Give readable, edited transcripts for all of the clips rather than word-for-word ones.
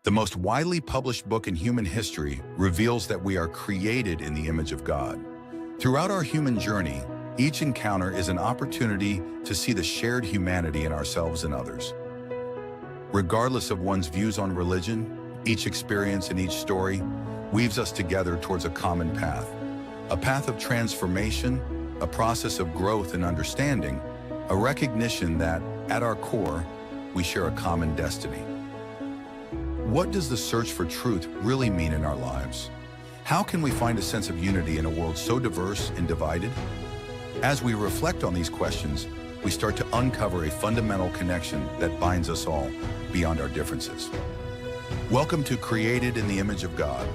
The most widely published book in human history reveals that we are created in the image of God. Throughout our human journey, each encounter is an opportunity to see the shared humanity in ourselves and others. Regardless of one's views on religion, each experience and each story weaves us together towards a common path. A path of transformation, a process of growth and understanding, a recognition that, at our core, we share a common destiny. What does the search for truth really mean in our lives? How can we find a sense of unity in a world so diverse and divided? As we reflect on these questions, we start to uncover a fundamental connection that binds us all beyond our differences. Welcome to Created in the Image of God,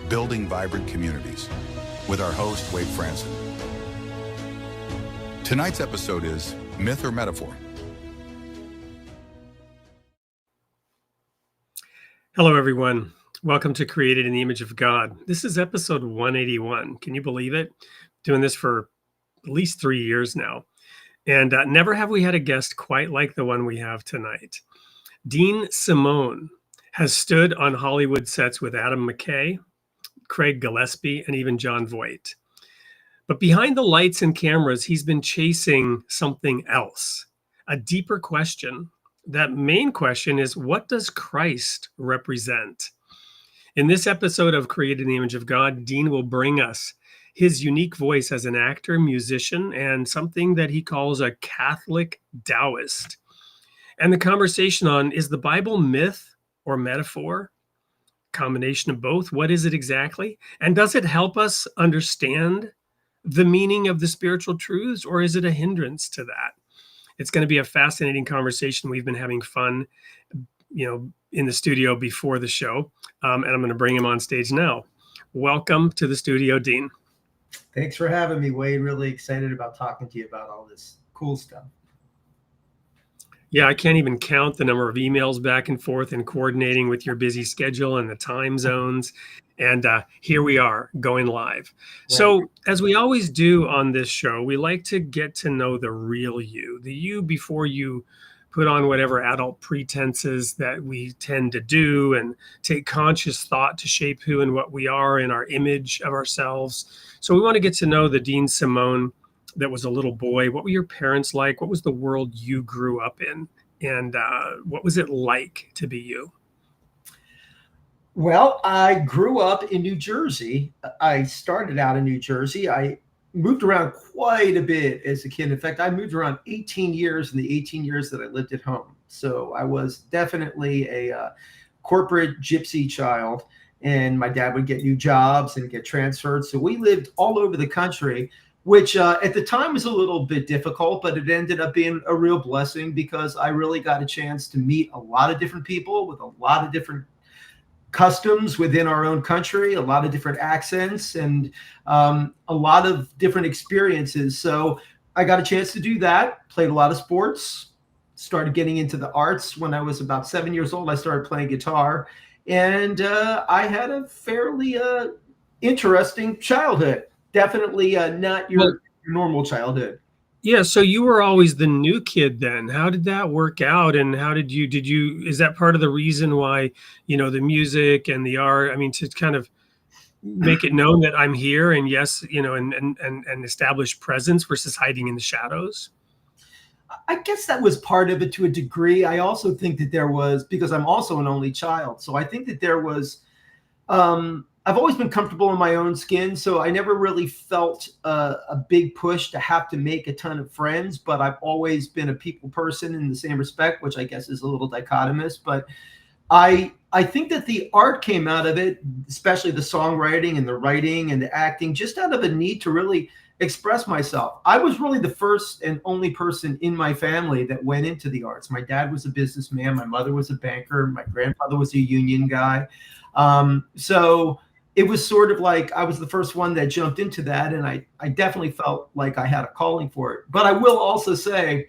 Building Vibrant Communities, with our host, Wade Franson. Tonight's episode is Myth or Metaphor? Hello, everyone. Welcome to Created in the Image of God. This is episode 181. Can you believe it? Doing this for at least 3 years now. And never have we had a guest quite like the one we have tonight. Dean Simone has stood on Hollywood sets with Adam McKay, Craig Gillespie, and even Jon Voight. But behind the lights and cameras, he's been chasing something else, a deeper question. That main question is, what does Christ represent? In this episode of Created in the Image of God, Dean will bring us his unique voice as an actor, musician, and something that he calls a Catholic Taoist. And the conversation on, is the Bible myth or metaphor? Combination of both. What is it exactly? And does it help us understand the meaning of the spiritual truths, or is it a hindrance to that? It's going to be a fascinating conversation. We've been having fun, in the studio before the show, and I'm going to bring him on stage now. Welcome to the studio, Dean. Thanks for having me, Wade. Really excited about talking to you about all this cool stuff. Yeah, I can't even count the number of emails back and forth and coordinating with your busy schedule and the time zones. And here we are going live. Right. So as we always do on this show, we like to get to know the real you, the you before you put on whatever adult pretenses that we tend to do and take conscious thought to shape who and what we are in our image of ourselves. So we want to get to know the Dean Simone that was a little boy. What were your parents like? What was the world you grew up in? And what was it like to be you? Well, I grew up in New Jersey. I started out in New Jersey. I moved around quite a bit as a kid. In fact, I moved around 18 years in the 18 years that I lived at home. So I was definitely a corporate gypsy child. And my dad would get new jobs and get transferred. So we lived all over the country, which at the time was a little bit difficult, but it ended up being a real blessing because I really got a chance to meet a lot of different people with a lot of different customs within our own country, a lot of different accents, and a lot of different experiences. So I got a chance to do that, played a lot of sports, started getting into the arts. When I was about 7 years old, I started playing guitar, and I had a fairly interesting childhood. Definitely not your normal childhood. Yeah. So you were always the new kid then. How did that work out? And how did you, is that part of the reason why, the music and the art, to kind of make it known that I'm here and yes, and establish presence versus hiding in the shadows? I guess that was part of it to a degree. I also think that there was, because I'm also an only child. So I think that there was, I've always been comfortable in my own skin, so I never really felt a big push to have to make a ton of friends, but I've always been a people person in the same respect, which I guess is a little dichotomous. But I think that the art came out of it, especially the songwriting and the writing and the acting, just out of a need to really express myself. I was really the first and only person in my family that went into the arts. My dad was a businessman. My mother was a banker. My grandfather was a union guy. So it was sort of like I was the first one that jumped into that, and I definitely felt like I had a calling for it. But I will also say,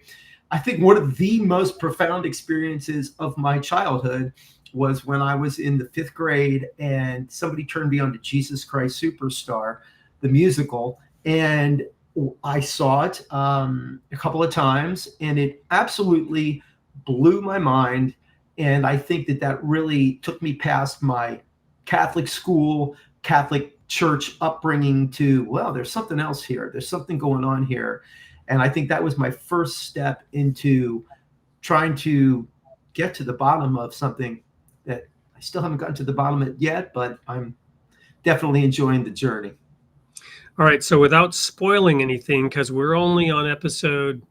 I think one of the most profound experiences of my childhood was when I was in the 5th grade and somebody turned me on to Jesus Christ Superstar, the musical, and I saw it a couple of times, and it absolutely blew my mind. And I think that that really took me past my Catholic school, Catholic church upbringing to, well, there's something else here. There's something going on here. And I think that was my first step into trying to get to the bottom of something that I still haven't gotten to the bottom of it yet, but I'm definitely enjoying the journey. All right. So without spoiling anything, because we're only on episode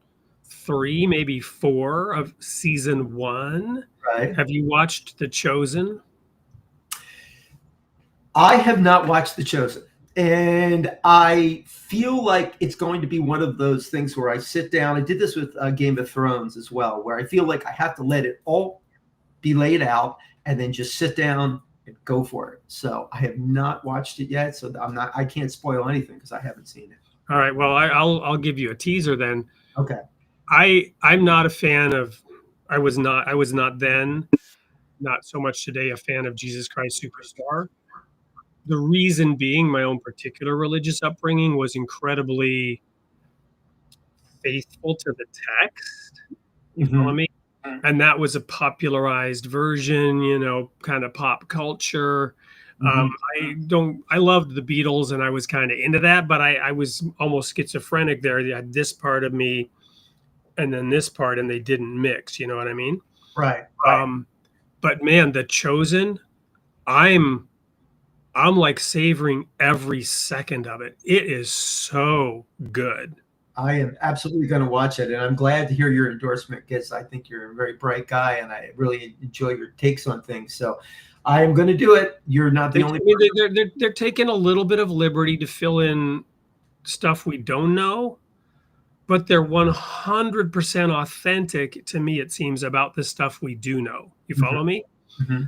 3, maybe 4 of season 1. Right. Have you watched The Chosen? I have not watched The Chosen. And I feel like it's going to be one of those things where I sit down. I did this with Game of Thrones as well, where I feel like I have to let it all be laid out and then just sit down and go for it. So I have not watched it yet. So I can't spoil anything because I haven't seen it. All right. Well, I'll give you a teaser then. Okay. I'm not a fan of, I was not then, not so much today, a fan of Jesus Christ Superstar. The reason being my own particular religious upbringing was incredibly faithful to the text. You follow me? And that was a popularized version, kind of pop culture. I loved the Beatles and I was kind of into that, but I was almost schizophrenic there. I had this part of me and then this part, and they didn't mix. You know what I mean? Right. But man, The Chosen, I'm like savoring every second of it. It is so good. I am absolutely going to watch it, and I'm glad to hear your endorsement because I think you're a very bright guy, and I really enjoy your takes on things. So I am going to do it. You're not the only person. They're taking a little bit of liberty to fill in stuff we don't know, but they're 100% authentic to me, it seems, about the stuff we do know. You follow me?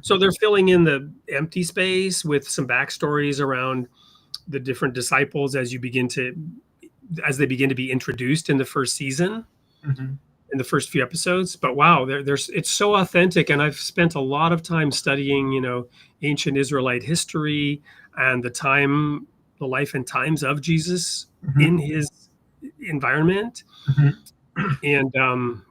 So they're filling in the empty space with some backstories around the different disciples as they begin to be introduced in the first season, in the first few episodes. But wow, it's so authentic. And I've spent a lot of time studying, ancient Israelite history and the life and times of Jesus in his environment. And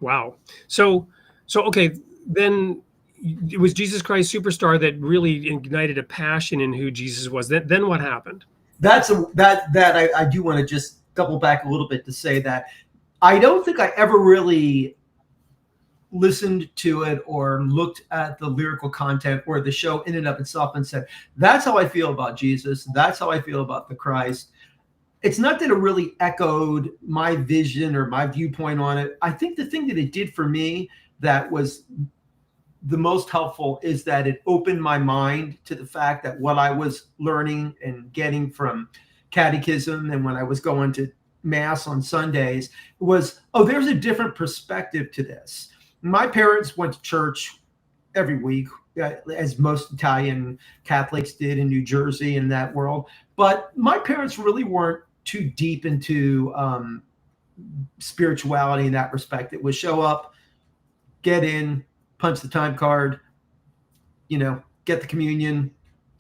wow. So okay, then it was Jesus Christ Superstar that really ignited a passion in who Jesus was. Then what happened? I do want to just double back a little bit to say that I don't think I ever really listened to it or looked at the lyrical content or the show in and of itself and said, that's how I feel about Jesus. That's how I feel about the Christ. It's not that it really echoed my vision or my viewpoint on it. I think the thing that it did for me that was the most helpful is that it opened my mind to the fact that what I was learning and getting from catechism and when I was going to mass on Sundays was, there's a different perspective to this. My parents went to church every week, as most Italian Catholics did in New Jersey in that world. But my parents really weren't too deep into spirituality in that respect. It was show up, get in, punch the time card, get the communion,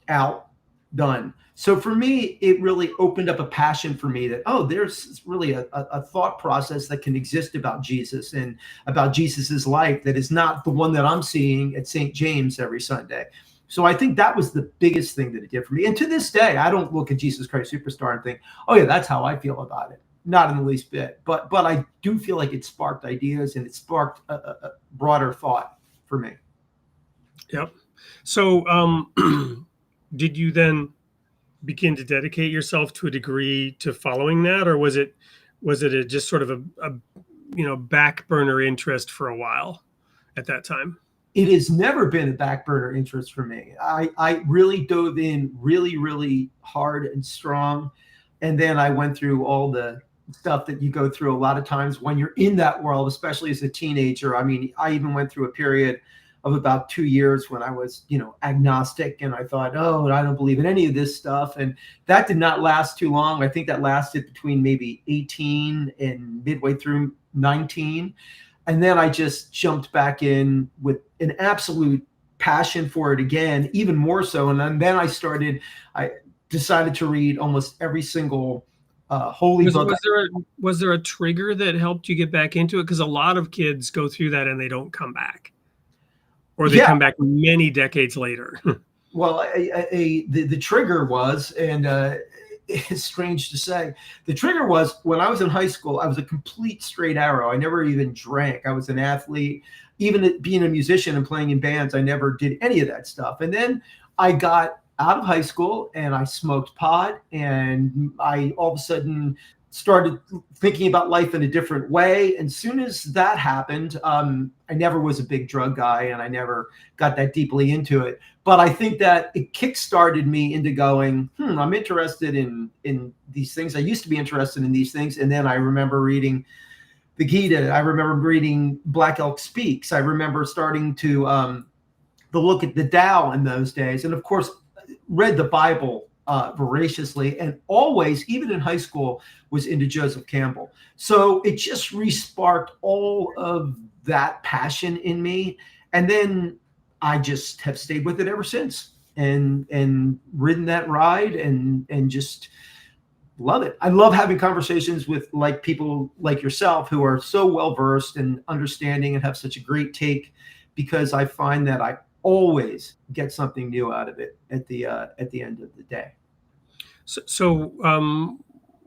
out, done. So for me, it really opened up a passion for me that, there's really a thought process that can exist about Jesus and about Jesus's life that is not the one that I'm seeing at St. James every Sunday. So I think that was the biggest thing that it did for me. And to this day, I don't look at Jesus Christ Superstar and think, that's how I feel about it. Not in the least bit. But I do feel like it sparked ideas and it sparked a broader thought for me. Yep. So did you then begin to dedicate yourself to a degree to following that, or was it just sort of a back burner interest for a while at that time? It has never been a back burner interest for me. I really dove in really, really hard and strong. And then I went through all the stuff that you go through a lot of times when you're in that world, especially as a teenager. I mean, I even went through a period of about 2 years when I was, agnostic, and I thought, I don't believe in any of this stuff. And that did not last too long. I think that lasted between maybe 18 and midway through 19. And then I just jumped back in with an absolute passion for it again, even more so. And then I decided to read almost every single holy book. Was there a trigger that helped you get back into it? Because a lot of kids go through that and they don't come back. or they come back many decades later? Well, the trigger was, and it's strange to say, the trigger was when I was in high school. I was a complete straight arrow. I never even drank. I was an athlete. Even being a musician and playing in bands, I never did any of that stuff. And then I got out of high school and I smoked pot, and I all of a sudden started thinking about life in a different way. And soon as that happened, I never was a big drug guy, and I never got that deeply into it. But I think that it kickstarted me into going, I'm interested in these things. I used to be interested in these things. And then I remember reading the Gita. I remember reading Black Elk Speaks. I remember starting to look at the Tao in those days. And of course, read the Bible voraciously, and always, even in high school, was into Joseph Campbell. So it just re-sparked all of that passion in me. And then I just have stayed with it ever since, and ridden that ride, and just love it. I love having conversations with people like yourself who are so well versed and understanding and have such a great take, because I find that I always get something new out of it at the end of the day. So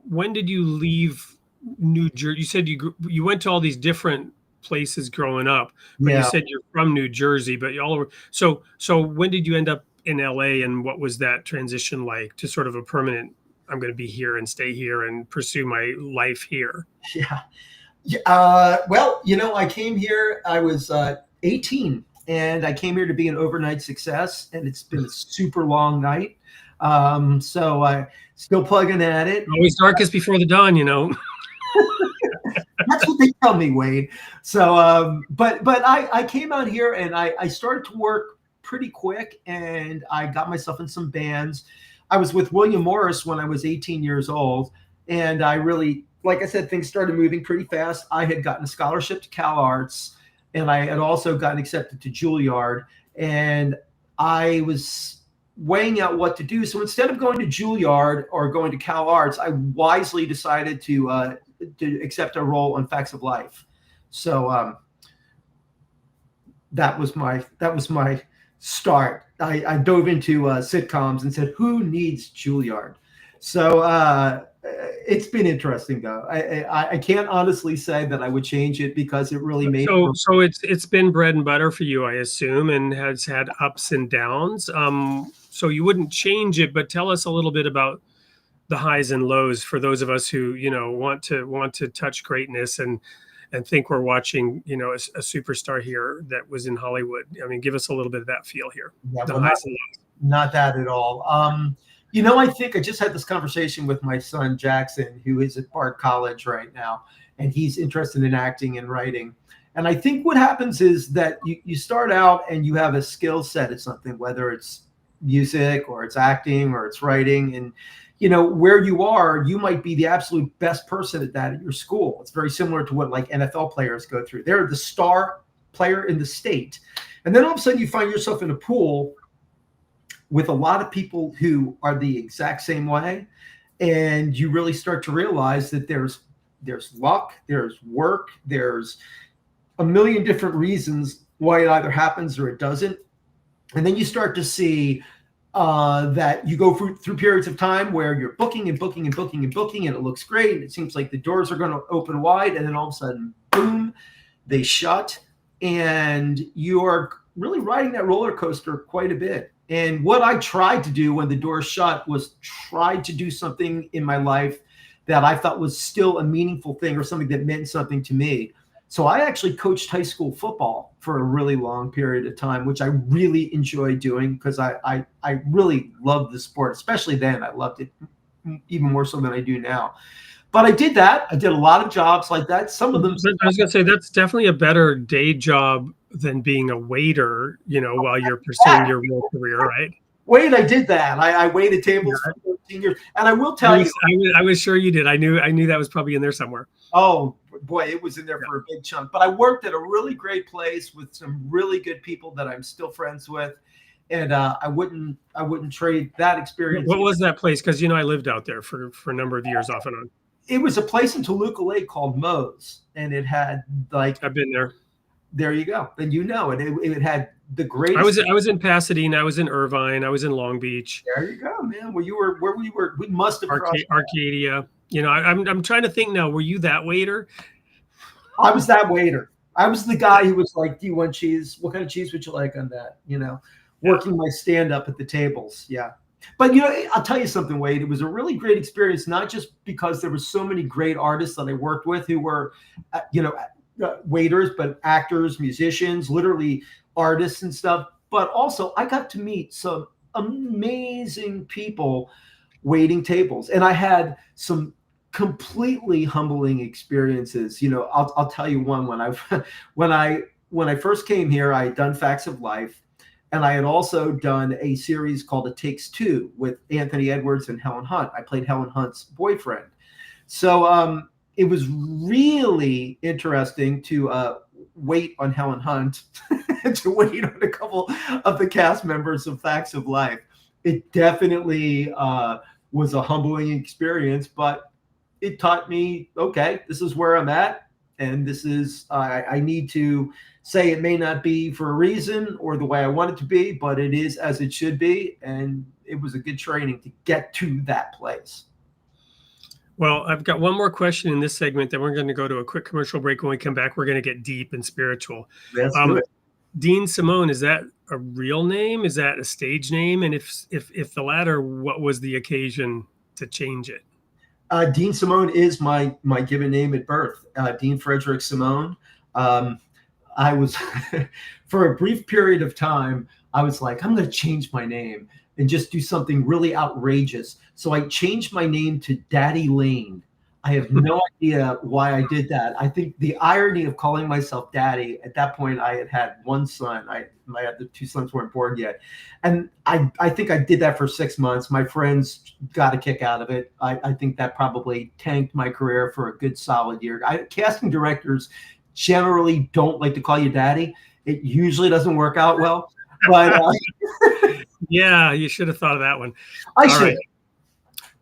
when did you leave New Jersey? You said you went to all these different places growing up, but you said you're from New Jersey, but you all over. So when did you end up in LA, and what was that transition like to sort of a permanent, I'm going to be here and stay here and pursue my life here? Well, I came here, I was 18, and I came here to be an overnight success, and it's been a super long night. So I still plugging at it. Always darkest before the dawn, That's what they tell me, Wade. So, but I came out here, and I started to work pretty quick, and I got myself in some bands. I was with William Morris when I was 18 years old, and I really, like I said, things started moving pretty fast. I had gotten a scholarship to Cal Arts, and I had also gotten accepted to Juilliard, and I was weighing out what to do. So instead of going to Juilliard or going to Cal Arts, I wisely decided to accept a role on Facts of Life. So that was my start. I dove into sitcoms and said, who needs Juilliard? So it's been interesting, though. I can't honestly say that I would change it, because it really made so it's been bread and butter for you, I assume, and has had ups and downs. So you wouldn't change it, but tell us a little bit about the highs and lows for those of us who want to touch greatness and think we're watching a superstar here that was in Hollywood. I mean, give us a little bit of that feel here. Yeah, the highs and lows. Not that at all. I think I just had this conversation with my son Jackson, who is at Bard College right now, and he's interested in acting and writing. And I think what happens is that you start out and you have a skill set at something, whether it's music or it's acting or it's writing, and where you are, you might be the absolute best person at that at your school. It's very similar to what NFL players go through. They're the star player in the state, and then all of a sudden you find yourself in a pool with a lot of people who are the exact same way, and you really start to realize that there's luck, there's work, there's a million different reasons why it either happens or it doesn't. And then you start to see that you go through periods of time where you're booking and booking and booking and booking, and it looks great, and it seems like the doors are going to open wide, and then all of a sudden, boom, they shut, and you are really riding that roller coaster quite a bit. And what I tried to do when the door shut was try to do something in my life that I thought was still a meaningful thing, or something that meant something to me. So I actually coached high school football for a really long period of time, which I really enjoyed doing, because I really loved the sport, especially then. I loved it even more so than I do now. But I did that. I did a lot of jobs like that. Some of them. I was going to say, that's definitely a better day job than being a waiter, while you're pursuing your real career, right? Wait, I did that. I waited tables for 14 years. And I will tell you. I was sure you did. I knew that was probably in there somewhere. Oh, boy, it was in there for a big chunk. But I worked at a really great place with some really good people that I'm still friends with. And I wouldn't trade that experience. What was that place? Because, I lived out there for a number of years off and on. It was a place in Toluca Lake called Moe's, and it had I've been there. There you go. Then it had the greatest. I was in Pasadena. I was in Irvine. I was in Long Beach. There you go, man. Well, you were where we were. We must have crossed. Arcadia. You know, I'm trying to think now. Were you that waiter? I was that waiter. I was the guy who was like, "Do you want cheese? What kind of cheese would you like on that?" You know, working my stand up at the tables. Yeah. But, you know, I'll tell you something, Wade. It was a really great experience, not just because there were so many great artists that I worked with who were, you know, waiters, but actors, musicians, literally artists and stuff. But also I got to meet some amazing people waiting tables. And I had some completely humbling experiences. You know, I'll tell you one. When I first came here, I had done Facts of Life. And I had also done a series called It Takes Two with Anthony Edwards and Helen Hunt. I played Helen Hunt's boyfriend. So it was really interesting to wait on Helen Hunt and to wait on a couple of the cast members of Facts of Life. It definitely was a humbling experience, but it taught me, okay, this is where I'm at. And this is, I need to say it may not be for a reason or the way I want it to be, but it is as it should be. And it was a good training to get to that place. Well, I've got one more question in this segment. Then we're going to go to a quick commercial break. When we come back, we're going to get deep and spiritual. Let's do it. Dean Simone, is that a real name? Is that a stage name? And if the latter, what was the occasion to change it? Dean Simone is my given name at birth. Dean Frederick Simone. I was, for a brief period of time, I was like, I'm going to change my name and just do something really outrageous. So I changed my name to Daddy Lane. I have no idea why I did that. I think the irony of calling myself Daddy, at that point I had one son. The two sons weren't born yet. And I think I did that for 6 months. My friends got a kick out of it. I think that probably tanked my career for a good solid year. Casting directors generally don't like to call you Daddy. It usually doesn't work out well. But yeah, you should have thought of that one. I should.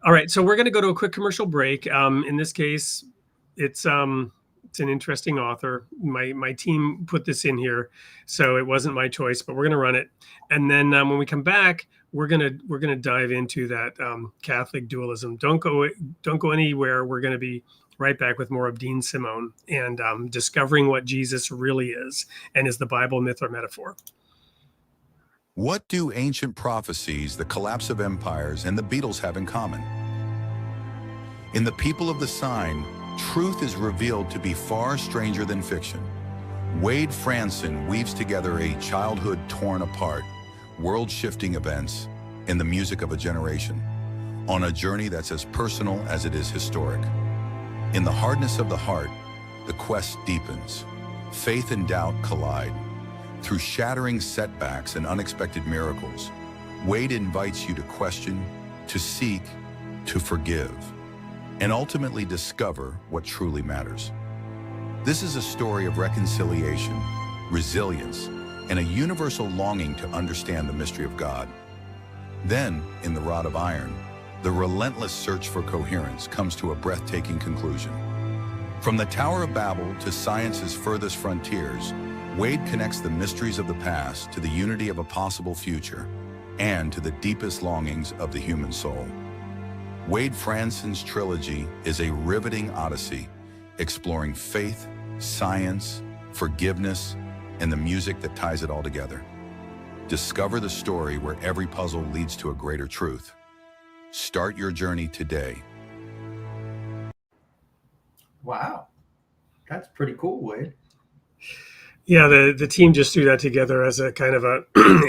All right, so we're going to go to a quick commercial break. In this case, it's an interesting author. My team put this in here, so it wasn't my choice, but we're going to run it. And then when we come back, we're gonna dive into that Catholic dualism. Don't go anywhere. We're going to be right back with more of Dean Simone and discovering what Jesus really is, and is the Bible myth or metaphor. What do ancient prophecies, the collapse of empires, and the Beatles have in common? In the people of the sign, truth is revealed to be far stranger than fiction. Wade Franson weaves together a childhood torn apart, world-shifting events, and the music of a generation, on a journey that's as personal as it is historic. In the hardness of the heart, the quest deepens. Faith and doubt collide. Through shattering setbacks and unexpected miracles, Wade invites you to question, to seek, to forgive, and ultimately discover what truly matters. This is a story of reconciliation, resilience, and a universal longing to understand the mystery of God. Then, in The Rod of Iron, the relentless search for coherence comes to a breathtaking conclusion. From the Tower of Babel to science's furthest frontiers, Wade connects the mysteries of the past to the unity of a possible future and to the deepest longings of the human soul. Wade Franson's trilogy is a riveting odyssey exploring faith, science, forgiveness, and the music that ties it all together. Discover the story where every puzzle leads to a greater truth. Start your journey today. Wow. That's pretty cool, Wade. Yeah, the team just threw that together as a kind of a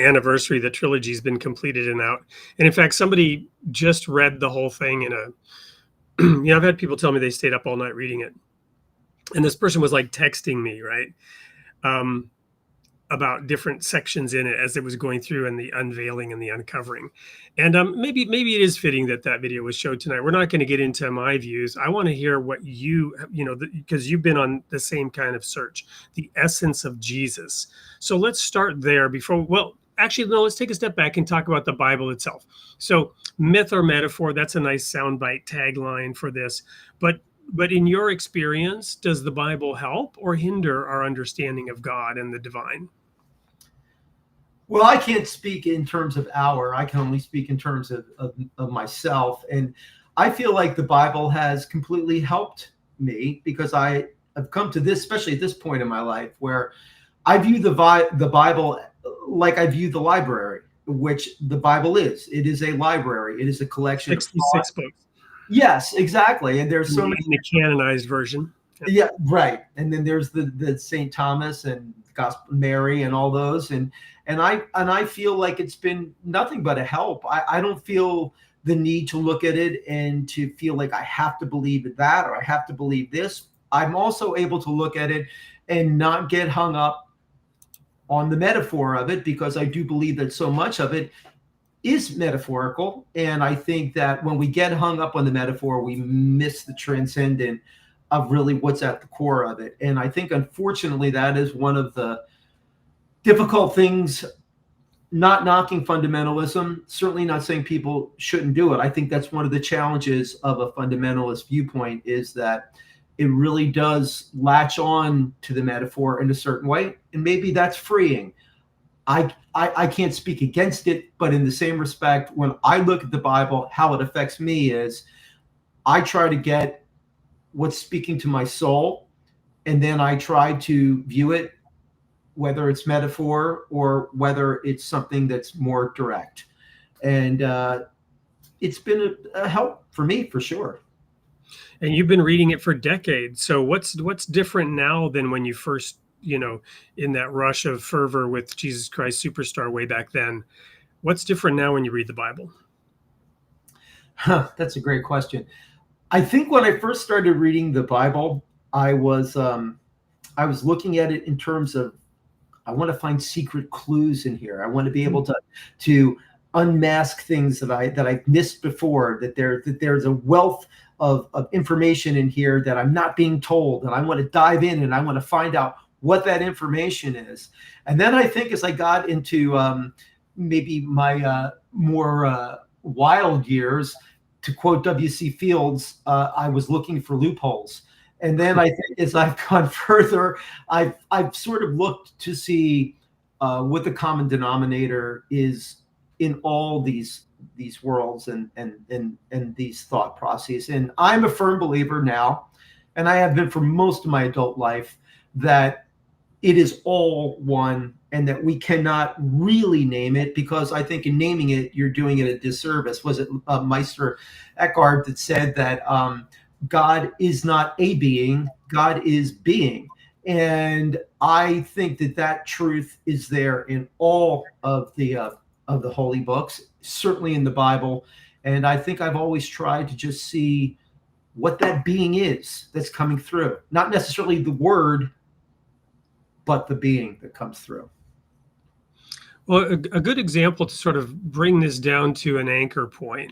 anniversary. The trilogy's been completed and out. And in fact, somebody just read the whole thing in a, I've had people tell me they stayed up all night reading it. And this person was like texting me, right? About different sections in it as it was going through, and the unveiling and the uncovering. And maybe it is fitting that video was showed tonight. We're not going to get into my views. I want to hear what because you've been on the same kind of search, the essence of Jesus. So let's start there let's take a step back and talk about the Bible itself. So myth or metaphor, that's a nice soundbite tagline for this. But in your experience, does the Bible help or hinder our understanding of God and the divine? Well, I can't speak in terms of I can only speak in terms of myself. And I feel like the Bible has completely helped me because I have come to this, especially at this point in my life, where I view the Bible like I view the library, which the Bible is. It is a library. It is a collection of 66 books. Yes, exactly. And there's so many. In the canonized version. Yeah, right. And then there's the St. Thomas and Gospel Mary and all those. And I feel like it's been nothing but a help. I don't feel the need to look at it and to feel like I have to believe that or I have to believe this. I'm also able to look at it and not get hung up on the metaphor of it, because I do believe that so much of it is metaphorical. And I think that when we get hung up on the metaphor, we miss the transcendent of really what's at the core of it. And I think, unfortunately, that is one of the difficult things, not knocking fundamentalism, certainly not saying people shouldn't do it. I think that's one of the challenges of a fundamentalist viewpoint, is that it really does latch on to the metaphor in a certain way. And maybe that's freeing. I can't speak against it, but in the same respect, when I look at the Bible, how it affects me is I try to get what's speaking to my soul, and then I try to view it, whether it's metaphor or whether it's something that's more direct. And it's been a help for me, for sure. And you've been reading it for decades. So what's different now than when you first, in that rush of fervor with Jesus Christ Superstar way back then? What's different now when you read the Bible? That's a great question. I think when I first started reading the Bible, I was looking at it in terms of, I want to find secret clues in here. I want to be able to unmask things that I've missed before, that there's a wealth of information in here that I'm not being told, and I want to dive in and I want to find out what that information is. And then I think as I got into maybe my more wild years, to quote W.C. Fields, I was looking for loopholes. And then I think as I've gone further, I've sort of looked to see what the common denominator is in all these worlds and these thought processes. And I'm a firm believer now, and I have been for most of my adult life, that it is all one, and that we cannot really name it, because I think in naming it, you're doing it a disservice. Was it Meister Eckhart that said that God is not a being, God is being? And I think that truth is there in all of the holy books, certainly in the Bible. And I think I've always tried to just see what that being is that's coming through. Not necessarily the word, but the being that comes through. Well, a good example to sort of bring this down to an anchor point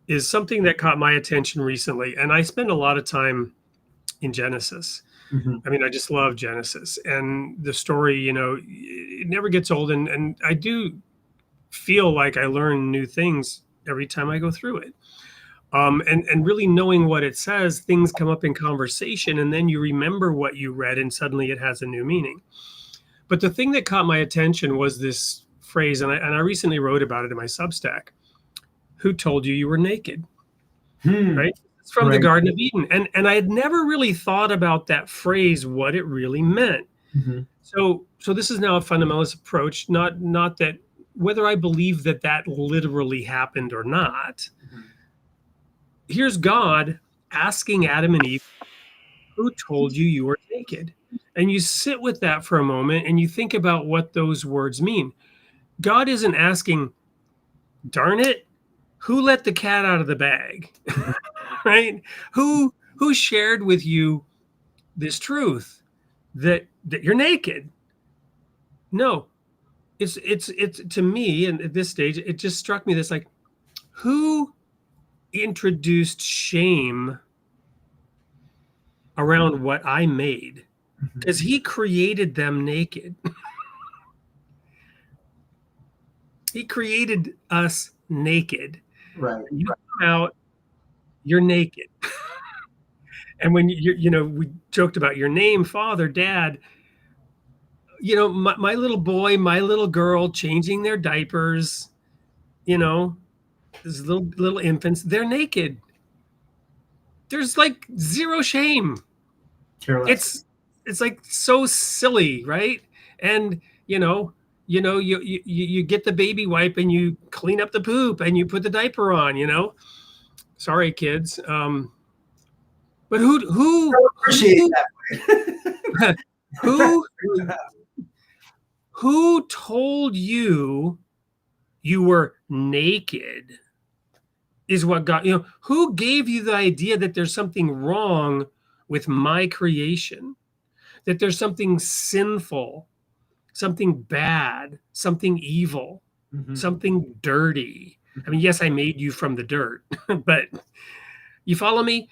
is something that caught my attention recently. And I spend a lot of time in Genesis. Mm-hmm. I mean, I just love Genesis. And the story, it never gets old. And I do feel like I learn new things every time I go through it. And really knowing what it says, things come up in conversation, and then you remember what you read, and suddenly it has a new meaning. But the thing that caught my attention was this phrase, and I recently wrote about it in my Substack. Who told you you were naked? Right? It's from the Garden of Eden. And I had never really thought about that phrase, what it really meant. Mm-hmm. So this is now a fundamentalist approach, not that whether I believe that literally happened or not. Mm-hmm. Here's God asking Adam and Eve, who told you you were naked? And you sit with that for a moment and you think about what those words mean. God isn't asking, darn it, who let the cat out of the bag? Right? Who shared with you this truth that you're naked? No. It's to me, and at this stage, it just struck me this, like, who introduced shame around what I made? Because he created them naked. He created us naked. Right. You come out, you're naked. And when we joked about your name, Father, Dad, my little boy, my little girl changing their diapers, these little infants, they're naked. There's like zero shame. It's like so silly, right? And you get the baby wipe and you clean up the poop and you put the diaper on. Sorry, kids. But who appreciate that? Who told you were naked? Is what got who gave you the idea that there's something wrong with my creation, that there's something sinful, something bad, something evil, something dirty? I mean, yes, I made you from the dirt, but you follow me?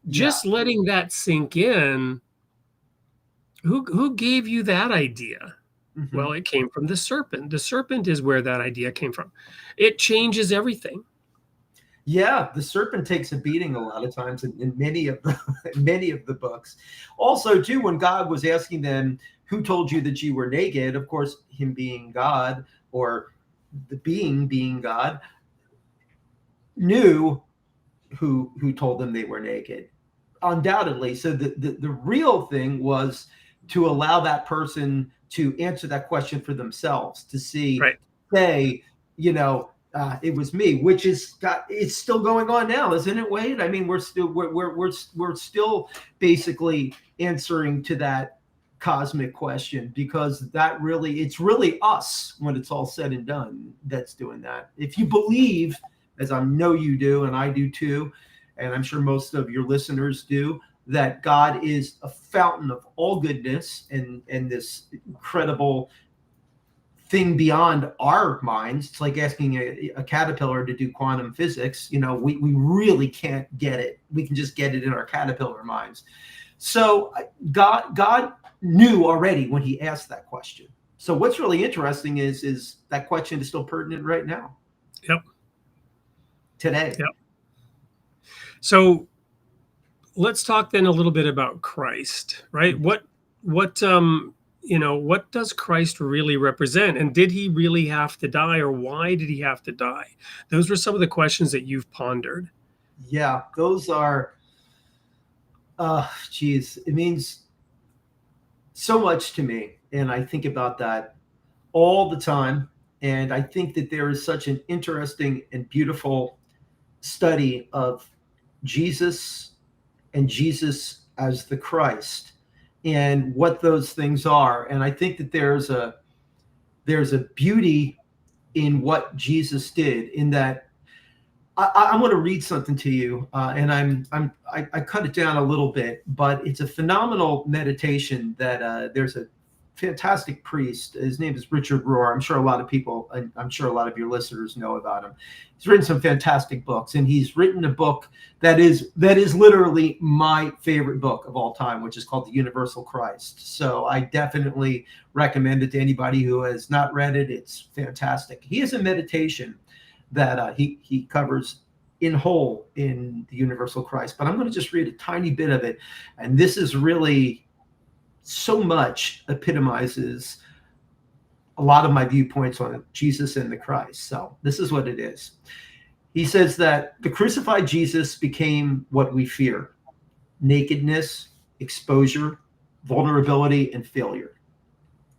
Just letting that sink in. Who gave you that idea? Well, it came from the serpent. The serpent is where that idea came from. It changes everything. Yeah, the serpent takes a beating a lot of times in many of the books. Also, too, when God was asking them, who told you that you were naked? Of course, him being God, or the being God, knew who told them they were naked. Undoubtedly. So the real thing was to allow that person to answer that question for themselves, to say, it was me, which it's still going on now, isn't it, Wade? I mean, we're still basically answering to that cosmic question, because it's really us, when it's all said and done, that's doing that. If you believe, as I know you do, and I do too, and I'm sure most of your listeners do, that God is a fountain of all goodness and this incredible thing beyond our minds. It's like asking a caterpillar to do quantum physics. We really can't get it. We can just get it in our caterpillar minds. So God knew already when he asked that question. So what's really interesting is that question is still pertinent right now. Yep. Today. Yep. So let's talk then a little bit about Christ, right? What does Christ really represent? And did he really have to die, or why did he have to die? Those were some of the questions that you've pondered. Yeah, those are, it means so much to me. And I think about that all the time. And I think that there is such an interesting and beautiful study of Jesus and Jesus as the Christ, and what those things are. And I think that there's a beauty in what Jesus did, in that I want to read something to you, and I cut it down a little bit, but it's a phenomenal meditation that there's a fantastic priest. His name is Richard Rohr. I'm sure a lot of people, and I'm sure a lot of your listeners know about him. He's written some fantastic books, and he's written a book that is literally my favorite book of all time, which is called The Universal Christ. So I definitely recommend it to anybody who has not read it. It's fantastic. He has a meditation that he covers in whole in The Universal Christ, but I'm going to just read a tiny bit of it. And this is really so much epitomizes a lot of my viewpoints on Jesus and the Christ. So this is what it is. He says that the crucified Jesus became what we fear: nakedness, exposure, vulnerability, and failure.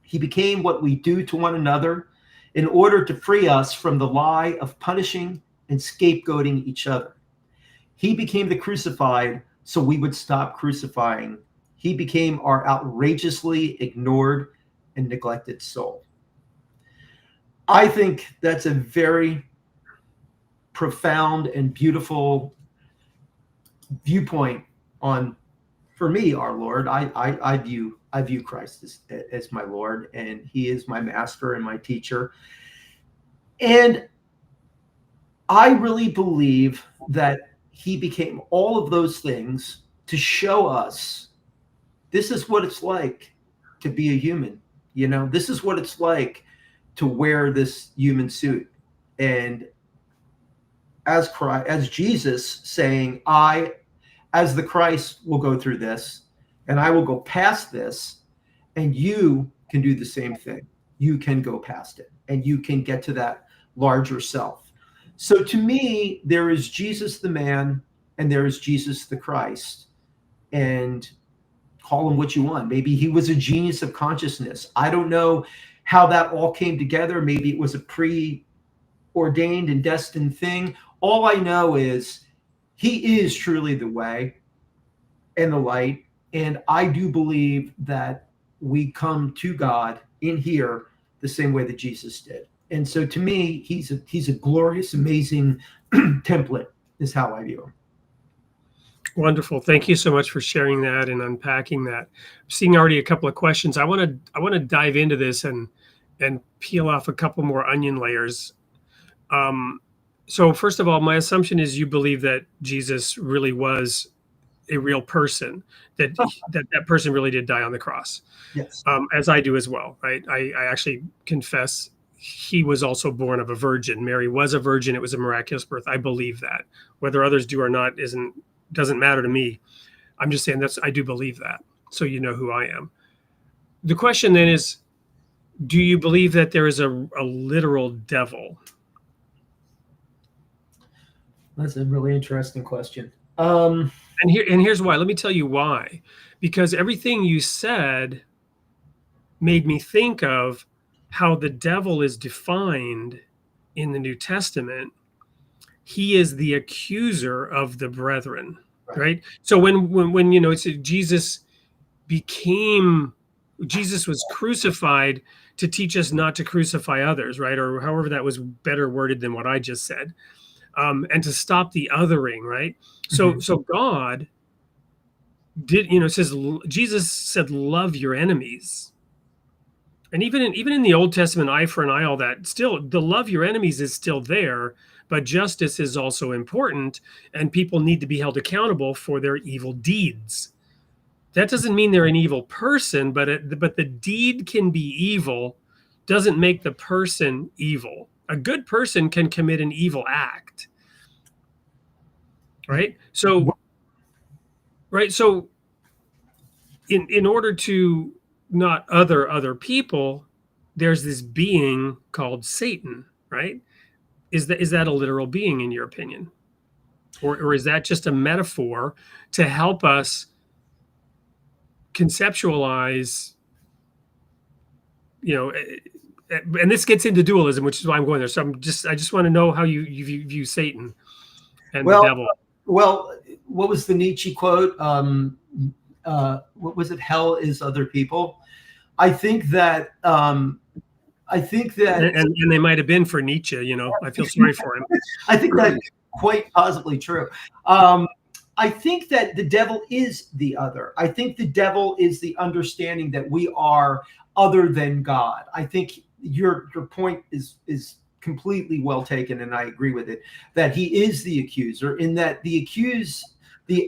He became what we do to one another in order to free us from the lie of punishing and scapegoating each other. He became the crucified so we would stop crucifying. He became our outrageously ignored and neglected soul. I think that's a very profound and beautiful viewpoint on, for me, our Lord. I view Christ as my Lord, and he is my master and my teacher. And I really believe that he became all of those things to show us this is what it's like to be a human. This is what it's like to wear this human suit. And as Jesus saying, I, as the Christ, will go through this, and I will go past this, and you can do the same thing. You can go past it and you can get to that larger self. So to me, there is Jesus the man and there is Jesus the Christ. And call him what you want. Maybe he was a genius of consciousness. I don't know how that all came together. Maybe it was a preordained and destined thing. All I know is he is truly the way and the light. And I do believe that we come to God in here the same way that Jesus did. And so to me, he's a glorious, amazing template is how I view him. Wonderful. Thank you so much for sharing that and unpacking that. I'm seeing already a couple of questions. I want to dive into this and peel off a couple more onion layers. So first of all, my assumption is you believe that Jesus really was a real person, that person really did die on the cross. Yes. As I do as well. Right? I actually confess he was also born of a virgin. Mary was a virgin. It was a miraculous birth. I believe that. Whether others do or not doesn't matter to me. I'm just saying I do believe that. So you know who I am. The question then is, do you believe that there is a literal devil? That's a really interesting question. And here's why. Let me tell you why. Because everything you said made me think of how the devil is defined in the New Testament. He is the accuser of the brethren, right? So when it's Jesus was crucified to teach us not to crucify others, right? Or however that was better worded than what I just said, and to stop the othering, right? So God did, says Jesus said, "Love your enemies." And even in the Old Testament, eye for an eye, all that, still the love your enemies is still there. But justice is also important, and people need to be held accountable for their evil deeds. That doesn't mean they're an evil person, but the deed can be evil, doesn't make the person evil. A good person can commit an evil act, right? So in order to not other people, there's this being called Satan, right? Is that a literal being in your opinion? Or is that just a metaphor to help us conceptualize, and this gets into dualism, which is why I'm going there. So I just want to know how you view Satan and the devil. Well, what was the Nietzsche quote? What was it? Hell is other people. I think that and they might have been for Nietzsche, I feel sorry for him. I think that's quite possibly true. I think that the devil is the other. I think the devil is the understanding that we are other than God. I think your point is completely well taken, and I agree with it, that he is the accuser, in that the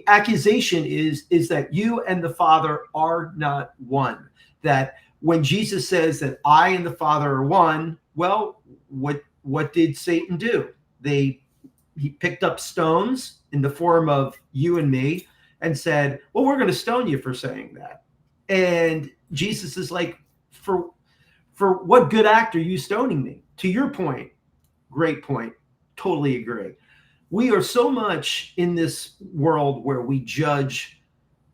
accusation is that you and the Father are not one. That when Jesus says that I and the Father are one, well, what did Satan do? He picked up stones in the form of you and me and said, well, we're going to stone you for saying that. And Jesus is like, for what good act are you stoning me? To your point, great point, totally agree. We are so much in this world where we judge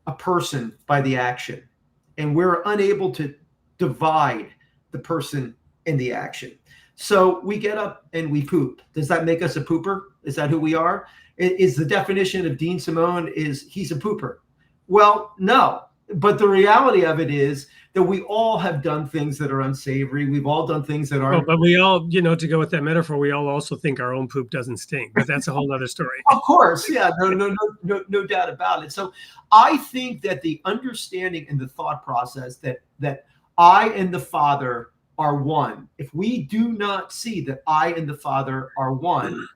a person by the action, and we're unable to divide the person in the action. So we get up and we poop. Does that make us a pooper? Is that who we are? Is the definition of Dean Simone is he's a pooper? Well, no. But the reality of it is that we all have done things that are unsavory. We've all done things that aren't. Well, but we all, to go with that metaphor, we all also think our own poop doesn't stink. But that's a whole other story. Of course, yeah, no doubt about it. So I think that the understanding and the thought process that I and the Father are one. If we do not see that I and the Father are one,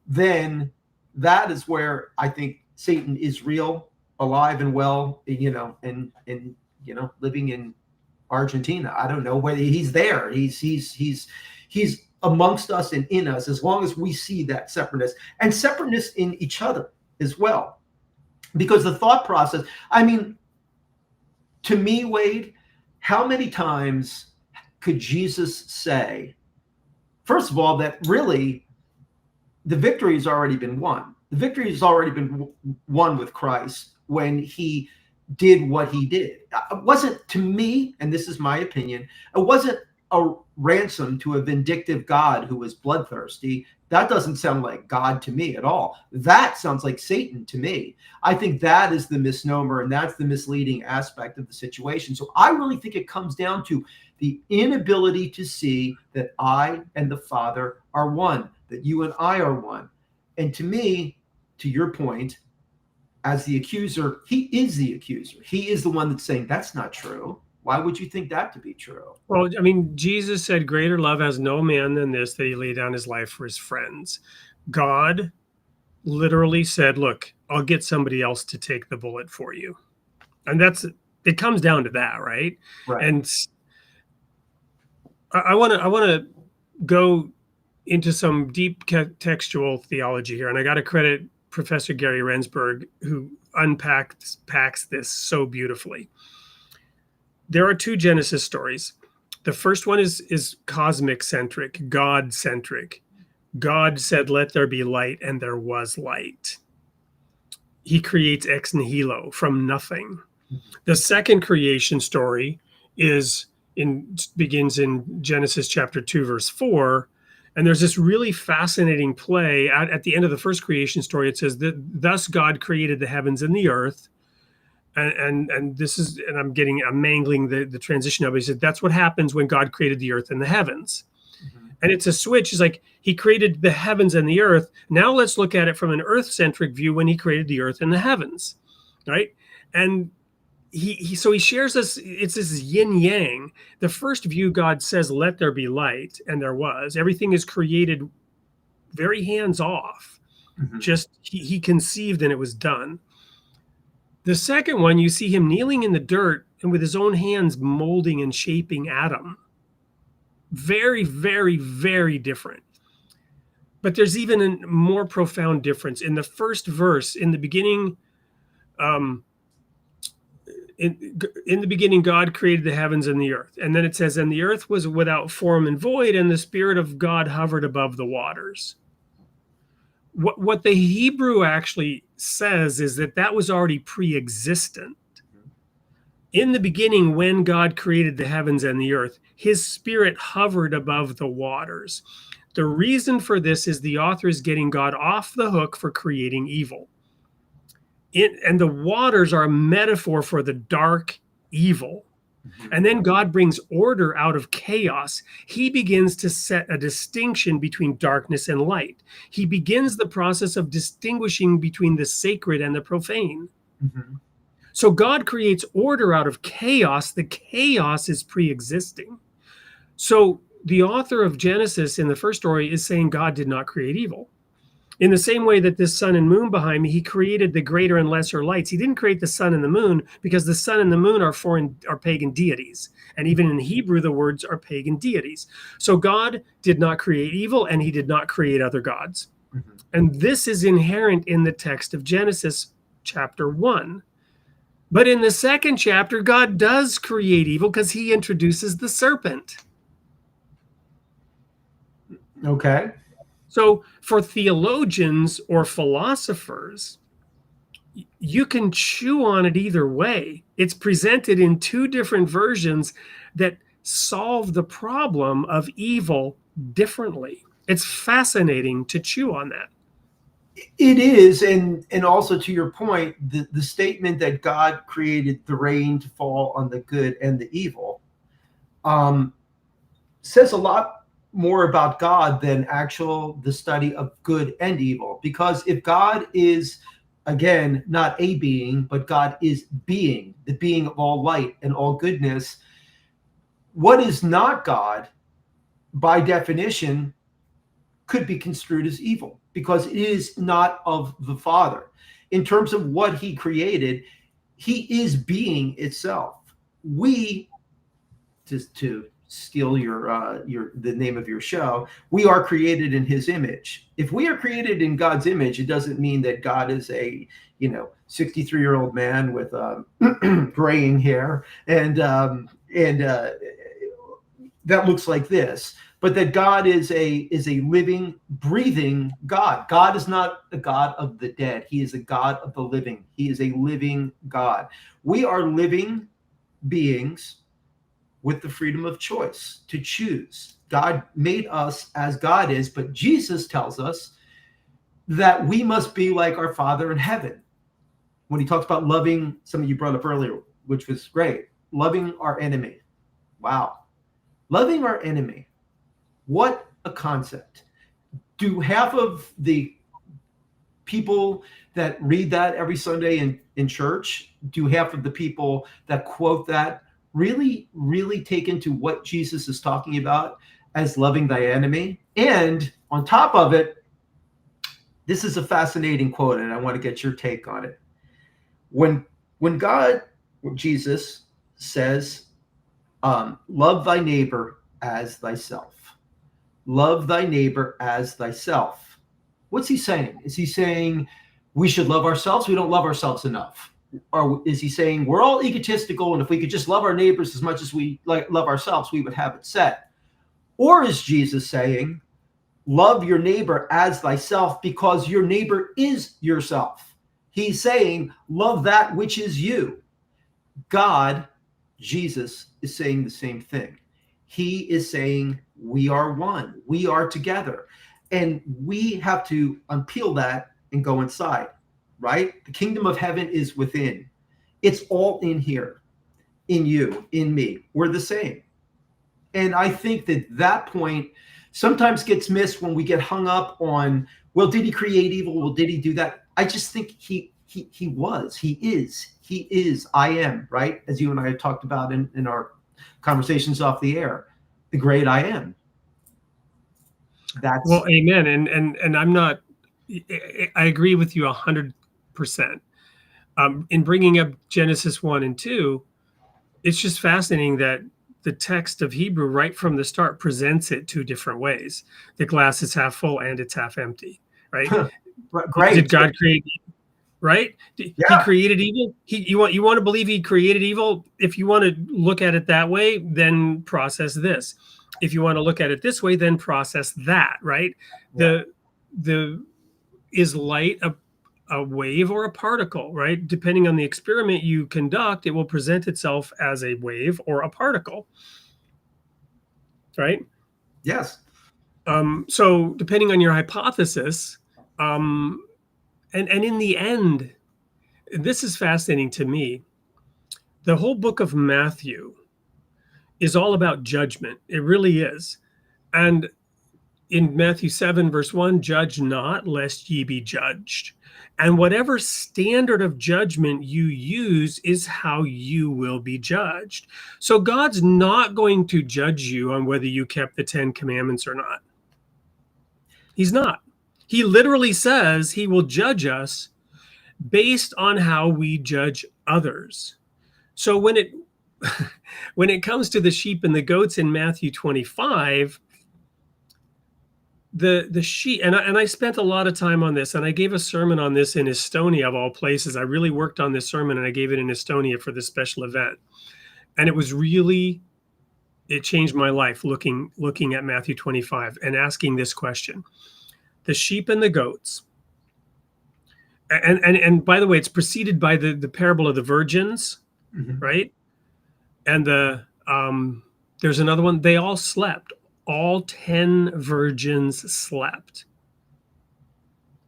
then that is where I think Satan is real, alive and well, and living in Argentina. I don't know whether he's there. He's amongst us and in us, as long as we see that separateness and separateness in each other as well. Because the thought process, to me, Wade, how many times could Jesus say, first of all, that really the victory has already been won. The victory has already been won with Christ when he did what he did. It wasn't, to me, and this is my opinion, it wasn't a ransom to a vindictive God who was bloodthirsty. That doesn't sound like God to me at all. That sounds like Satan to me. I think that is the misnomer, and that's the misleading aspect of the situation. So I really think it comes down to the inability to see that I and the Father are one, that you and I are one. And to me, to your point, as the accuser, he is the accuser. He is the one that's saying that's not true. Why would you think that to be true? Well, I mean, Jesus said, greater love has no man than this, that he laid down his life for his friends. God literally said, look, I'll get somebody else to take the bullet for you. And it comes down to that, right? Right. And I want to go into some deep textual theology here. And I got to credit Professor Gary Rensburg, who unpacks this so beautifully. There are two Genesis stories. The first one is cosmic centric, God centric. God said, let there be light, and there was light. He creates ex nihilo, from nothing. The second creation story begins in Genesis chapter 2, verse 4. And there's this really fascinating play at the end of the first creation story. It says that thus God created the heavens and the earth. And this is, and I'm mangling the transition of it. He said, that's what happens when God created the earth and the heavens. Mm-hmm. And it's a switch. It's like he created the heavens and the earth. Now let's look at it from an earth-centric view when he created the earth and the heavens, right? And he shares this, it's this yin yang. The first view, God says, let there be light, and there was. Everything is created very hands off. Mm-hmm. Just he conceived and it was done. The second one, you see him kneeling in the dirt and with his own hands molding and shaping Adam. Very, very, very different. But there's even a more profound difference. In the first verse, in the beginning, in the beginning, God created the heavens and the earth. And then it says, and the earth was without form and void, and the Spirit of God hovered above the waters. What the Hebrew actually says is that was already pre-existent. In the beginning, when God created the heavens and the earth, his Spirit hovered above the waters. The reason for this is the author is getting God off the hook for creating evil. And the waters are a metaphor for the dark evil. And then God brings order out of chaos. He begins to set a distinction between darkness and light. He begins the process of distinguishing between the sacred and the profane. Mm-hmm. So God creates order out of chaos. The chaos is pre-existing. So the author of Genesis in the first story is saying God did not create evil. In the same way that this sun and moon behind me, he created the greater and lesser lights. He didn't create the sun and the moon because the sun and the moon are pagan deities. And even in Hebrew, the words are pagan deities. So God did not create evil, and he did not create other gods. Mm-hmm. And this is inherent in the text of Genesis chapter 1. But in the second chapter, God does create evil because he introduces the serpent. Okay. So for theologians or philosophers, you can chew on it either way. It's presented in two different versions that solve the problem of evil differently. It's fascinating to chew on that. It is, and also to your point, the statement that God created the rain to fall on the good and the evil says a lot more about God than the study of good and evil. Because if God is, again, not a being, but God is being, the being of all light and all goodness, what is not God, by definition, could be construed as evil because it is not of the Father. In terms of what he created, he is being itself. We, to steal the name of your show, we are created in his image. If we are created in God's image, it doesn't mean that God is a 63-year-old man with graying hair and and that looks like this. But that God is a living, breathing God. God is not a God of the dead. He is a God of the living. He is a living God. We are living beings with the freedom of choice to choose. God made us as God is, but Jesus tells us that we must be like our Father in heaven. When he talks about loving, some of you brought up earlier, which was great, loving our enemy. Wow. Loving our enemy. What a concept. Do half of the people that read that every Sunday in church, do half of the people that quote that really, really take into what Jesus is talking about as loving thy enemy? And on top of it, this is a fascinating quote, and I want to get your take on it. When Jesus says, love thy neighbor as thyself. Love thy neighbor as thyself. What's he saying? Is he saying we should love ourselves? We don't love ourselves enough. Or is he saying we're all egotistical, and if we could just love our neighbors as much as we love ourselves, we would have it set? Or is Jesus saying, love your neighbor as thyself, because your neighbor is yourself? He's saying, love that which is you. God, Jesus, is saying the same thing. He is saying, we are one. We are together. And we have to unpeel that and go inside, right? The kingdom of heaven is within. It's all in here, in you, in me. We're the same. And I think that point sometimes gets missed when we get hung up on, well, did he create evil? Well, did he do that? I just think he is, I am, right? As you and I have talked about in our conversations off the air, the great I am. That's well, amen. And I'm not, I agree with you 100%. In bringing up Genesis 1 and 2, it's just fascinating that the text of Hebrew right from the start presents it two different ways. The glass is half full and it's half empty, right? Great. Did God create, right? He created evil. You want to believe he created evil? If you want to look at it that way, then process this. If you want to look at it this way, then process that, right? Yeah. Is light a wave or a particle, right? Depending on the experiment you conduct, it will present itself as a wave or a particle, right? Yes. So depending on your hypothesis, and in the end, this is fascinating to me. The whole book of Matthew is all about judgment. It really is. And in Matthew 7, verse 1, judge not, lest ye be judged. And whatever standard of judgment you use is how you will be judged. So God's not going to judge you on whether you kept the 10 commandments or not. He's not. He literally says he will judge us based on how we judge others. So when it comes to the sheep and the goats in Matthew 25, the sheep, and I spent a lot of time on this, and I gave a sermon on this in Estonia, of all places. I really worked on this sermon, and I gave it in Estonia for this special event. And it changed my life looking at Matthew 25 and asking this question. The sheep and the goats. And by the way, it's preceded by the parable of the virgins, mm-hmm. right? And there's another one. They all slept. All 10 virgins slept.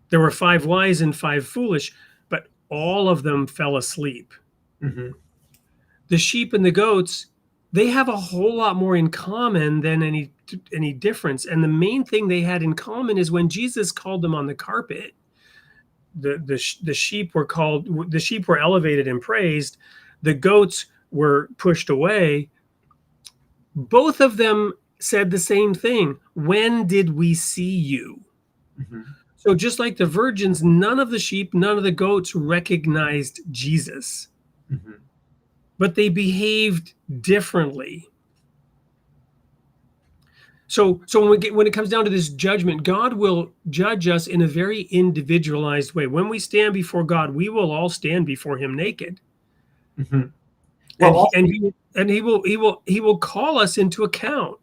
There were 5 wise and 5 foolish, but all of them fell asleep. Mm-hmm. The sheep and the goats, they have a whole lot more in common than any difference. And the main thing they had in common is when Jesus called them on the carpet, the sheep were elevated and praised. The goats were pushed away. Both of them said the same thing. When did we see you? Mm-hmm. So just like the virgins, none of the sheep, none of the goats recognized Jesus. Mm-hmm. But they behaved differently. So when it comes down to this judgment, God will judge us in a very individualized way. When we stand before God, we will all stand before him naked. Mm-hmm. Well, he will call us into account.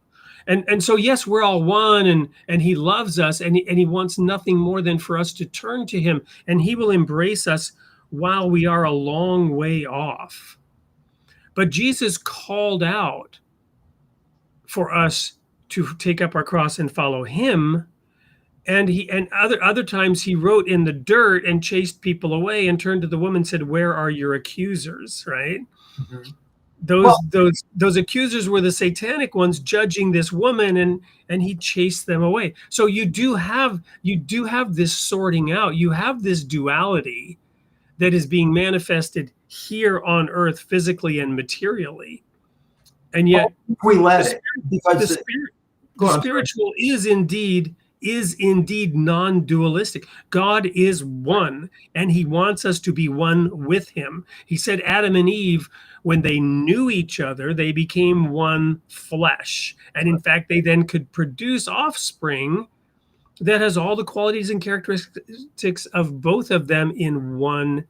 And so, yes, we're all one, and he loves us, and he wants nothing more than for us to turn to him, and he will embrace us while we are a long way off. But Jesus called out for us to take up our cross and follow him. And other times he wrote in the dirt and chased people away and turned to the woman and said, "Where are your accusers?" Right? mm-hmm. Those accusers were the satanic ones judging this woman, and he chased them away. So you do have this sorting out. You have this duality that is being manifested here on earth physically and materially. And yet we let it, because the spiritual is indeed non-dualistic. God is one, and he wants us to be one with him. He said Adam and Eve, when they knew each other, they became one flesh. And in fact, they then could produce offspring that has all the qualities and characteristics of both of them in one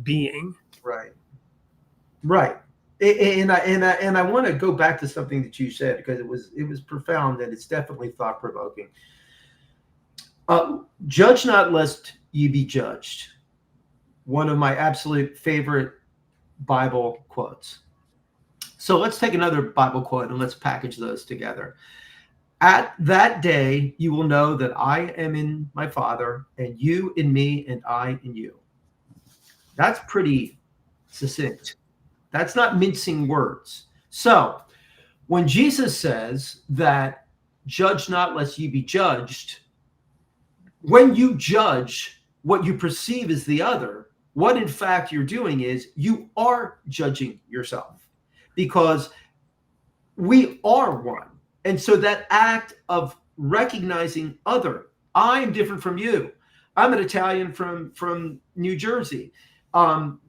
being. Right. And I want to go back to something that you said, because it was profound, and it's definitely thought provoking. Judge not lest ye be judged. One of my absolute favorite Bible quotes. So let's take another Bible quote and let's package those together. At that day, you will know that I am in my Father, and you in me, and I in you. That's pretty succinct. That's not mincing words. So when Jesus says that judge not lest ye be judged, when you judge what you perceive as the other, what in fact you're doing is you are judging yourself, because we are one. And so that act of recognizing other, I am different from you. I'm an Italian from New Jersey.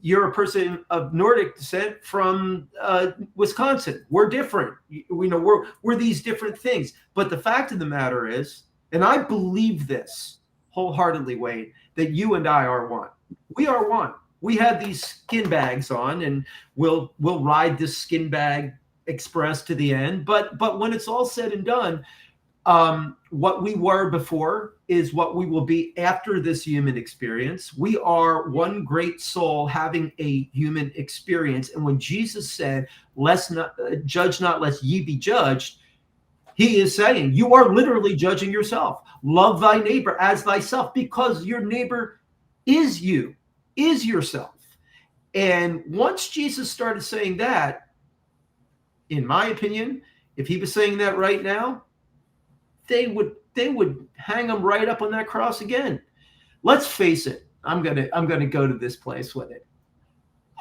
You're a person of Nordic descent from Wisconsin. We're different. We're these different things. But the fact of the matter is, and I believe this wholeheartedly, Wayne, that you and I are one. We are one. We have these skin bags on, and we'll ride this skin bag express to the end. But when it's all said and done, what we were before is what we will be after this human experience. We are one great soul having a human experience. And when Jesus said, judge not lest ye be judged, he is saying you are literally judging yourself. Love thy neighbor as thyself, because your neighbor is you, is yourself. And once Jesus started saying that, in my opinion, if he was saying that right now, they would hang him right up on that cross again. Let's face it. I'm gonna go to this place with it.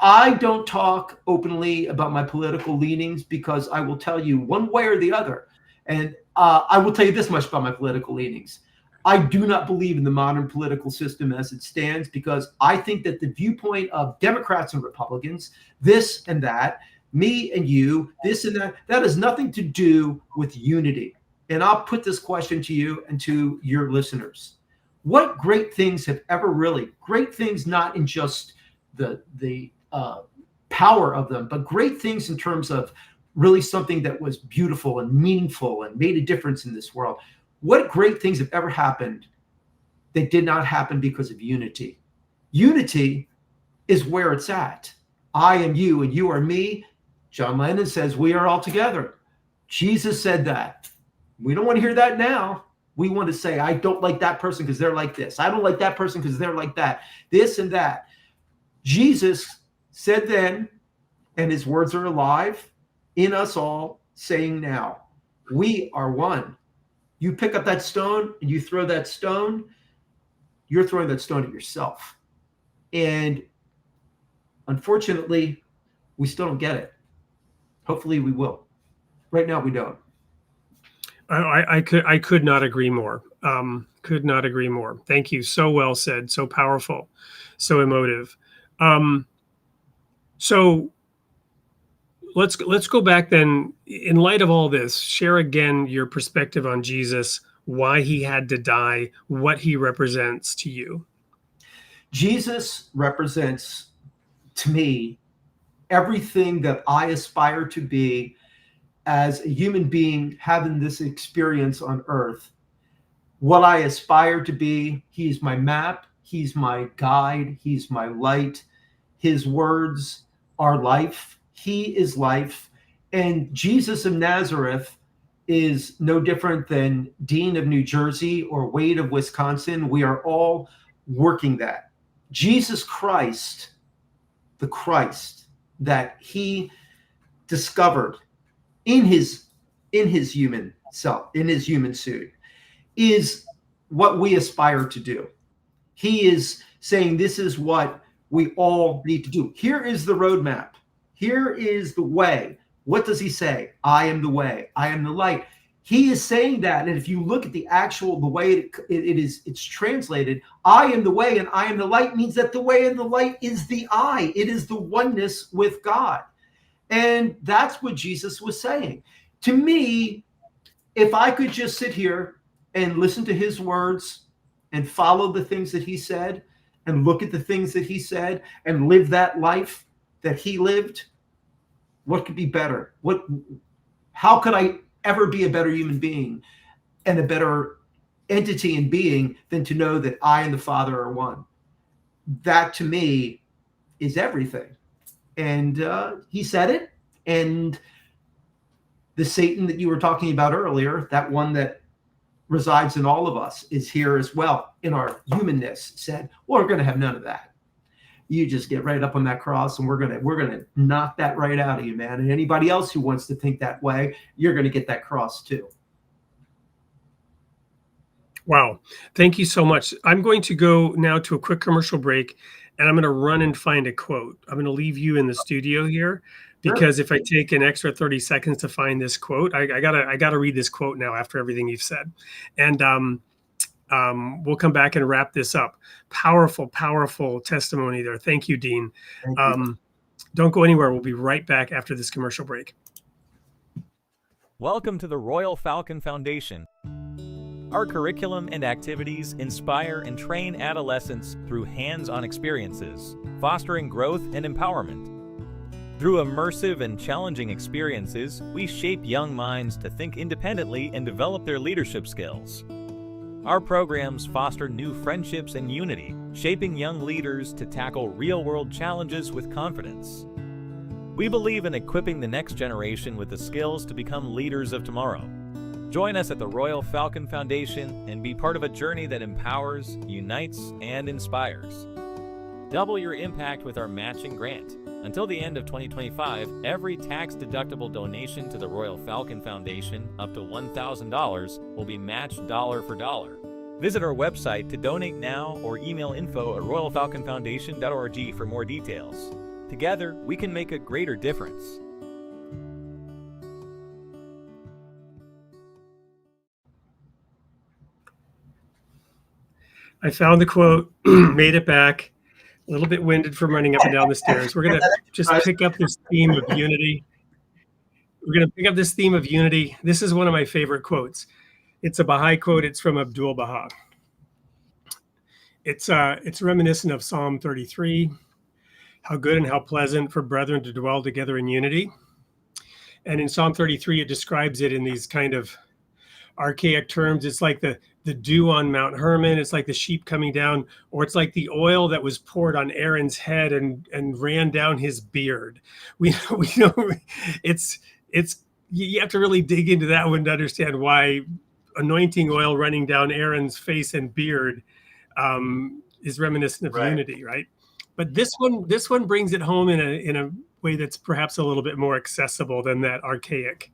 I don't talk openly about my political leanings, because I will tell you one way or the other. And I will tell you this much about my political leanings. I do not believe in the modern political system as it stands, because I think that the viewpoint of Democrats and Republicans, this and that, me and you, this and that has nothing to do with unity. And I'll put this question to you and to your listeners. What great things have ever really, great things not in just the power of them, but great things in terms of really something that was beautiful and meaningful and made a difference in this world. What great things have ever happened that did not happen because of unity? Unity is where it's at. I am you and you are me. John Lennon says we are all together. Jesus said that. We don't want to hear that now. We want to say, I don't like that person because they're like this. I don't like that person because they're like that. This and that. Jesus said then, and his words are alive in us all, saying now, we are one. You pick up that stone and you throw that stone, you're throwing that stone at yourself. And unfortunately, we still don't get it. Hopefully we will. Right now we don't. I could not agree more. Could not agree more. Thank you. So well said. So powerful. So emotive. So let's go back then. In light of all this, share again your perspective on Jesus, why he had to die, what he represents to you. Jesus represents, to me, everything that I aspire to be as a human being having this experience on earth. What I aspire to be, he's my map, he's my guide, he's my light. His words are life. He is life. And Jesus of Nazareth is no different than Dean of New Jersey or Wade of Wisconsin. We are all working that. Jesus Christ, the Christ that he discovered in his human self, in his human suit, is what we aspire to do. He is saying this is what we all need to do. Here is the roadmap. Here is the way. What does he say? I am the way. I am the light. He is saying that, and if you look at the way it's translated, I am the way and I am the light means that the way and the light is the I. It is the oneness with God. And that's what Jesus was saying. To me, if I could just sit here and listen to his words and follow the things that he said and look at the things that he said and live that life that he lived, what could be better? How could I ever be a better human being and a better entity and being than to know that I and the Father are one? That to me is everything. And he said it. And the Satan that you were talking about earlier, that one that resides in all of us, is here as well in our humanness, said, well, we're going to have none of that. You just get right up on that cross and we're gonna knock that right out of you, man. And anybody else who wants to think that way, you're going to get that cross too. Wow. Thank you so much. I'm going to go now to a quick commercial break, and I'm going to run and find a quote. I'm going to leave you in the studio here, because if I take an extra 30 seconds to find this quote, I gotta read this quote now after everything you've said. And we'll come back and wrap this up. Powerful, powerful testimony there. Thank you, Dean. Thank you. Don't go anywhere. We'll be right back after this commercial break. Welcome to the Royal Falcon Foundation. Our curriculum and activities inspire and train adolescents through hands-on experiences, fostering growth and empowerment. Through immersive and challenging experiences, we shape young minds to think independently and develop their leadership skills. Our programs foster new friendships and unity, shaping young leaders to tackle real-world challenges with confidence. We believe in equipping the next generation with the skills to become leaders of tomorrow. Join us at the Royal Falcon Foundation and be part of a journey that empowers, unites, and inspires. Double your impact with our matching grant. Until the end of 2025, every tax-deductible donation to the Royal Falcon Foundation, up to $1,000, will be matched dollar for dollar. Visit our website to donate now or email info@royalfalconfoundation.org for more details. Together, we can make a greater difference. I found the quote, made it back. A little bit winded from running up and down the stairs. We're going to just pick up this theme of unity. We're going to pick up this theme of unity. This is one of my favorite quotes. It's a Baha'i quote. It's from Abdul Baha. It's reminiscent of Psalm 33, how good and how pleasant for brethren to dwell together in unity. And in Psalm 33, it describes it in these kind of archaic terms. It's like the dew on Mount Hermon. It's like the sheep coming down, or it's like the oil that was poured on Aaron's head and ran down his beard. We know it's you have to really dig into that one to understand why anointing oil running down Aaron's face and beard is reminiscent of unity, right? But this one brings it home in a way that's perhaps a little bit more accessible than that archaic.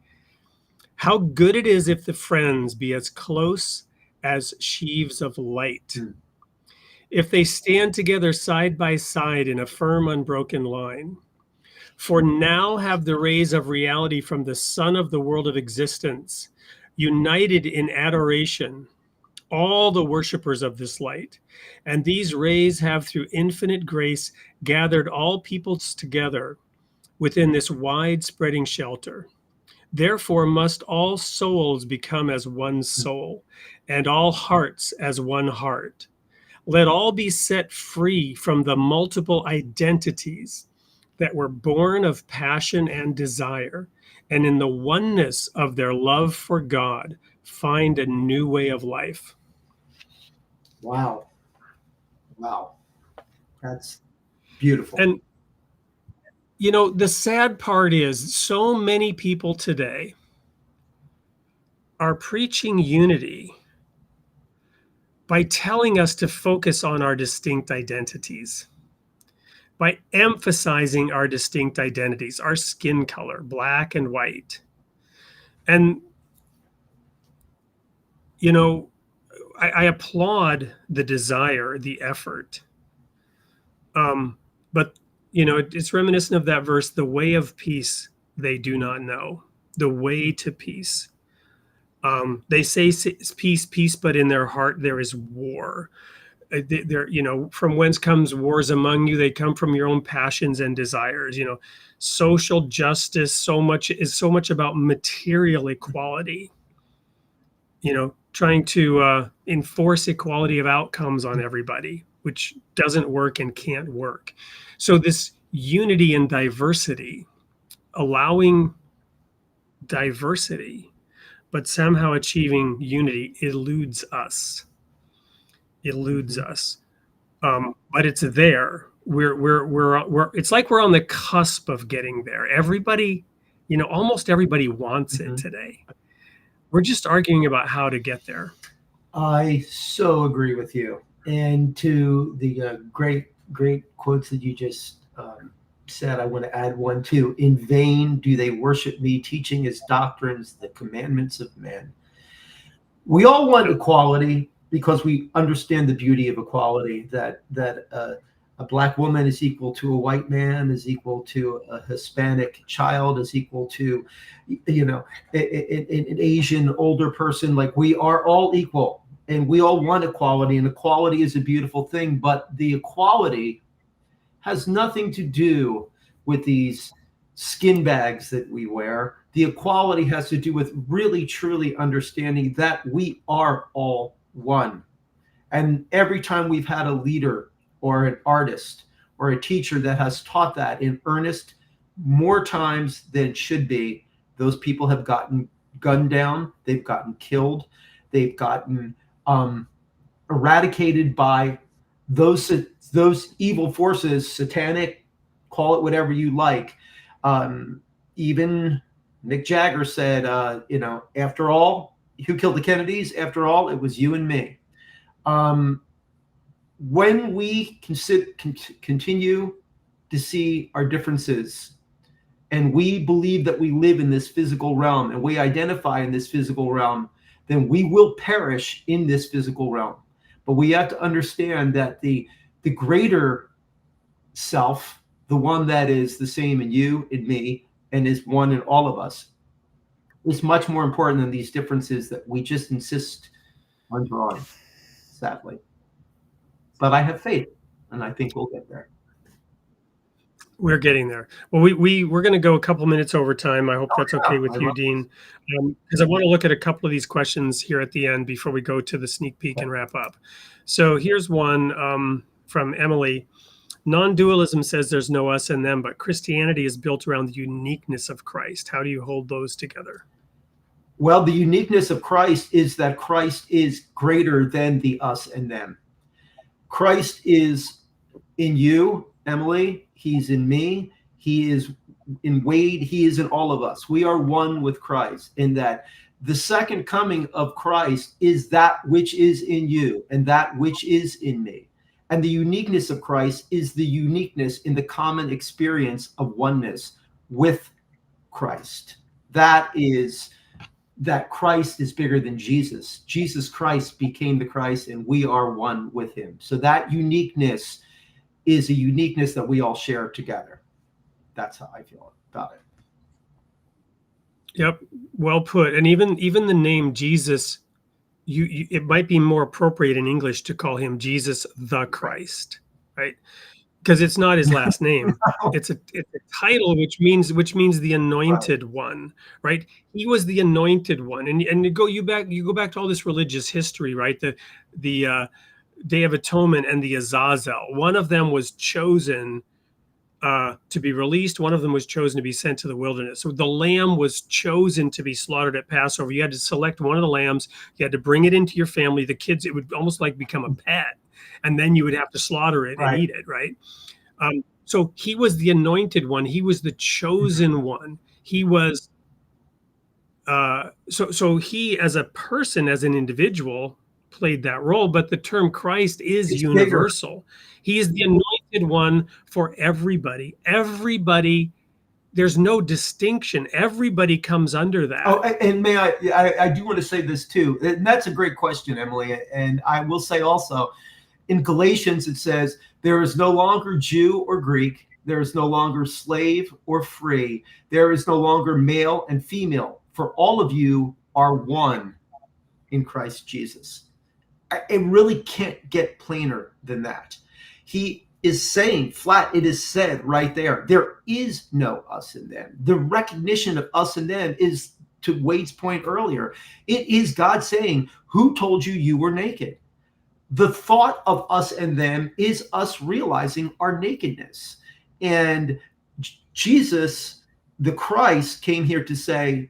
How good it is if the friends be as close as sheaves of light. If they stand together side by side in a firm, unbroken line. For now have the rays of reality from the sun of the world of existence, united in adoration, all the worshipers of this light. And these rays have through infinite grace gathered all peoples together within this wide spreading shelter. Therefore must all souls become as one soul, and all hearts as one heart. Let all be set free from the multiple identities that were born of passion and desire, and in the oneness of their love for God, find a new way of life. Wow. Wow. That's beautiful. And, you know, the sad part is so many people today are preaching unity by telling us to focus on our distinct identities, by emphasizing our distinct identities, our skin color, black and white. And, you know, I applaud the desire, the effort. But, you know, it's reminiscent of that verse, the way of peace they do not know, the way to peace. They say peace, peace, but in their heart there is war. They're, you know, from whence comes wars among you? They come from your own passions and desires. You know, social justice is so much about material equality. You know, trying to enforce equality of outcomes on everybody, which doesn't work and can't work. So this unity and diversity, allowing diversity, but somehow achieving unity eludes us. But it's there. It's like we're on the cusp of getting there. Everybody, you know, almost everybody wants it today. We're just arguing about how to get there. I so agree with you. And to the great quotes that you just said, I want to add one too. In vain do they worship me, teaching as doctrines the commandments of men. We all want equality because we understand the beauty of equality, that a black woman is equal to a white man, is equal to a Hispanic child, is equal to, you know, an Asian older person. Like, we are all equal and we all want equality, and equality is a beautiful thing, but the equality has nothing to do with these skin bags that we wear. The equality has to do with really, truly understanding that we are all one. And every time we've had a leader or an artist or a teacher that has taught that in earnest, more times than should be, those people have gotten gunned down, they've gotten killed, they've gotten eradicated by those evil forces, satanic, call it whatever you like. Even Mick Jagger said, you know, after all, who killed the Kennedys? After all, it was you and me. When we continue to see our differences, and we believe that we live in this physical realm and we identify in this physical realm, then we will perish in this physical realm. But we have to understand that the greater self, the one that is the same in you, in me, and is one in all of us, is much more important than these differences that we just insist on drawing, sadly. But I have faith, and I think we'll get there. We're getting there. Well, we're going to go a couple minutes over time. I hope that's okay with you, Dean, because I want to look at a couple of these questions here at the end before we go to the sneak peek and wrap up. So here's one from Emily. Non-dualism says there's no us and them, but Christianity is built around the uniqueness of Christ. How do you hold those together? Well, the uniqueness of Christ is that Christ is greater than the us and them. Christ is in you, Emily. He's in me. He is in Wade. He is in all of us. We are one with Christ, in that the second coming of Christ is that which is in you and that which is in me. And the uniqueness of Christ is the uniqueness in the common experience of oneness with Christ. That is that Christ is bigger than Jesus. Jesus Christ became the Christ, and we are one with him. So that uniqueness is a uniqueness that we all share together. That's how I feel about it. Yep, well put. And even the name Jesus, you it might be more appropriate in English to call him Jesus the Christ, right? Because it's not his last name. It's a title, which means the anointed one, right? He was the anointed one. And you go back to all this religious history, right? The Day of Atonement and the Azazel. One of them was chosen to be released. One of them was chosen to be sent to the wilderness. So the lamb was chosen to be slaughtered at Passover. You had to select one of the lambs. You had to bring it into your family. The kids, it would almost like become a pet. And then you would have to slaughter it and eat it, right? So he was the anointed one. He was the chosen one. He was, so he as a person, as an individual, played that role, but the term Christ is universal. He is the anointed one for everybody. Everybody, there's no distinction. Everybody comes under that. Oh, and may I do want to say this too. And that's a great question, Emily. And I will say also, in Galatians, it says, there is no longer Jew or Greek. There is no longer slave or free. There is no longer male and female. For all of you are one in Christ Jesus. It really can't get plainer than that. He is saying flat, it is said right there, there is no us and them. The recognition of us and them is, to Wade's point earlier, it is God saying, who told you you were naked? The thought of us and them is us realizing our nakedness. And Jesus, the Christ, came here to say,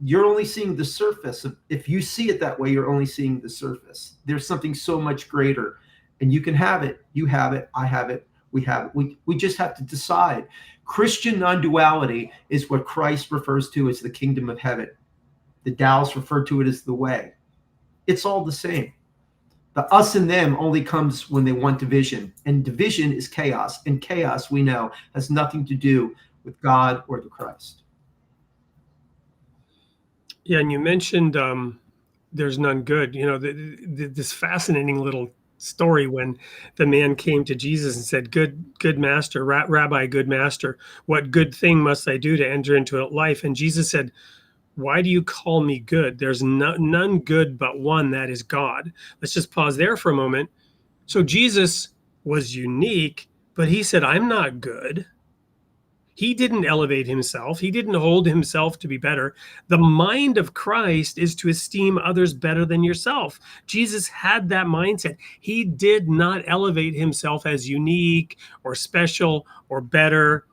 you're only seeing the surface. If you see it that way, you're only seeing the surface. There's something so much greater, and you can have it. You have it. I have it. We have it. We just have to decide. Christian non-duality is what Christ refers to as the kingdom of heaven. The Taoists refer to it as the way. It's all the same. The us and them only comes when they want division, and division is chaos, and chaos, we know, has nothing to do with God or the Christ. Yeah, and you mentioned there's none good. You know, this fascinating little story when the man came to Jesus and said, good master, rabbi, good master, what good thing must I do to enter into life? And Jesus said, why do you call me good? There's none good but one, that is God. Let's just pause there for a moment. So Jesus was unique, but he said, I'm not good. He didn't elevate himself. He didn't hold himself to be better. The mind of Christ is to esteem others better than yourself. Jesus had that mindset. He did not elevate himself as unique or special or better.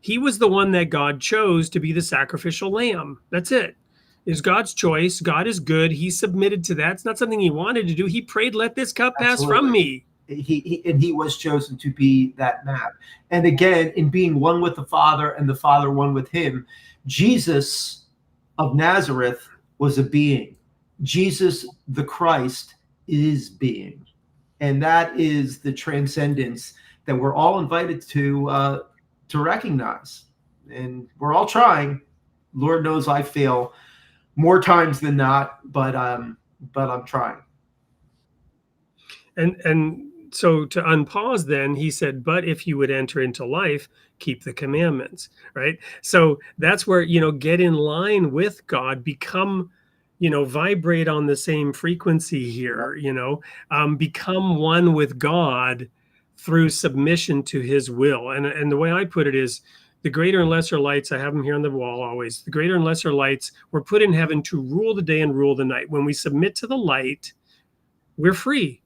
He was the one that God chose to be the sacrificial lamb. That's it. It's God's choice. God is good. He submitted to that. It's not something he wanted to do. He prayed, let this cup pass from me. He was chosen to be that man. And again, in being one with the Father and the Father one with him, Jesus of Nazareth was a being. Jesus the Christ is being. And that is the transcendence that we're all invited to recognize. And we're all trying. Lord knows I fail more times than not, but I'm trying. And so to unpause then, he said, but if you would enter into life, keep the commandments, right? So that's where, get in line with God, become, vibrate on the same frequency here, become one with God through submission to his will. And the way I put it is, the greater and lesser lights, I have them here on the wall always, the greater and lesser lights were put in heaven to rule the day and rule the night. When we submit to the light, we're free.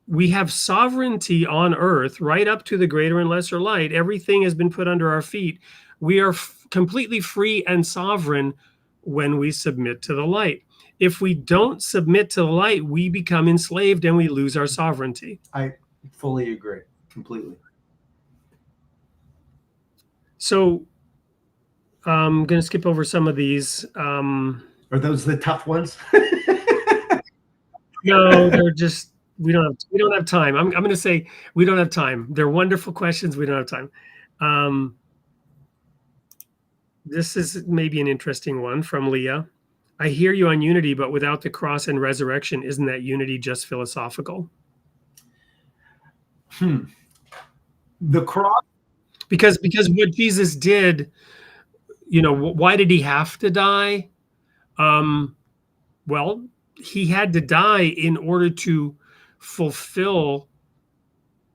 We have sovereignty on earth right up to the greater and lesser light. Everything has been put under our feet. We are completely free and sovereign when we submit to the light. If we don't submit to the light, we become enslaved and we lose our sovereignty. I fully agree, completely. So I'm going to skip over some of these. Are those the tough ones? No, they're just, we don't have time. I'm going to say we don't have time. They're wonderful questions. We don't have time. This is maybe an interesting one from Leah. I hear you on unity, but without the cross and resurrection, isn't that unity just philosophical? The cross? Because what Jesus did, why did he have to die? Well, he had to die in order to fulfill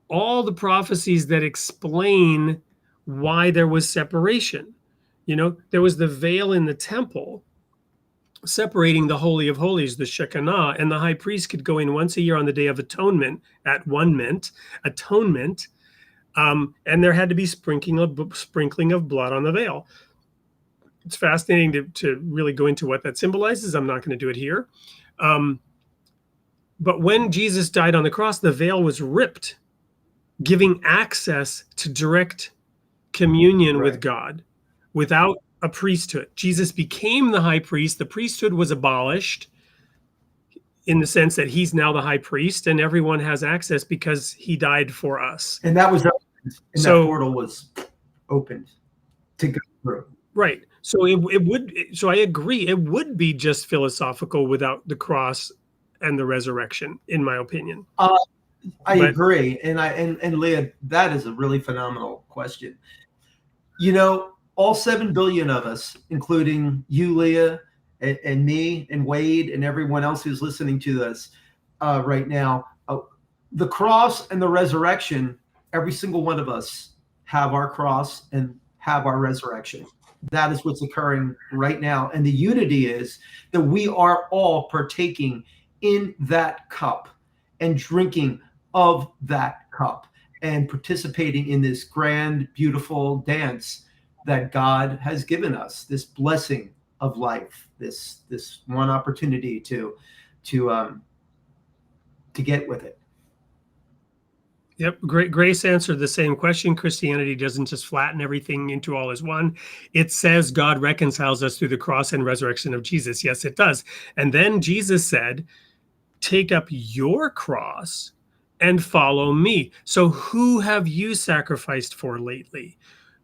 all the prophecies that explain why there was separation. There was the veil in the temple separating the Holy of Holies, the Shekinah, and the high priest could go in once a year on the Day of Atonement, at one mint, atonement, And there had to be sprinkling of blood on the veil. It's fascinating to really go into what that symbolizes. I'm not going to do it here. But when Jesus died on the cross, the veil was ripped, giving access to direct communion with God without a priesthood. Jesus became the high priest. The priesthood was abolished in the sense that he's now the high priest, and everyone has access because he died for us. And that was opened, and So- that portal was opened to go through. Right. So it would. So I agree. It would be just philosophical without the cross and the resurrection, in my opinion. I But- agree, and Leah, that is a really phenomenal question. You know, all 7 billion of us, including you, Leah, and me, and Wade, and everyone else who's listening to this right now, the cross and the resurrection, every single one of us have our cross and have our resurrection. That is what's occurring right now. And the unity is that we are all partaking in that cup and drinking of that cup and participating in this grand, beautiful dance that God has given us, this blessing of life, this one opportunity to get with it. Yep. Grace answered the same question. Christianity doesn't just flatten everything into all as one. It says God reconciles us through the cross and resurrection of Jesus. Yes, it does. And then Jesus said, take up your cross and follow me. So who have you sacrificed for lately?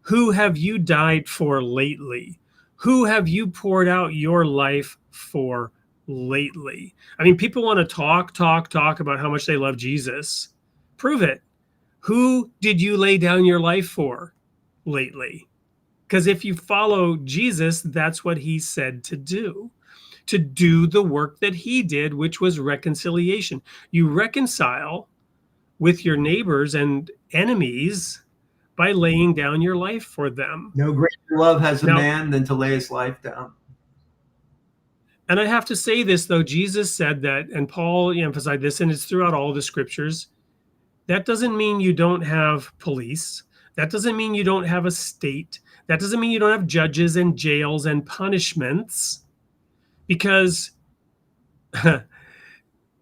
Who have you died for lately? Who have you poured out your life for lately? I mean, people want to talk about how much they love Jesus. Prove it. Who did you lay down your life for lately? Because if you follow Jesus, that's what he said to do the work that he did, which was reconciliation. You reconcile with your neighbors and enemies by laying down your life for them. No greater love has a Now- man than to lay his life down. And I have to say this, though, Jesus said that, and Paul emphasized this, and it's throughout all the scriptures. That doesn't mean you don't have police. That doesn't mean you don't have a state. That doesn't mean you don't have judges and jails and punishments, because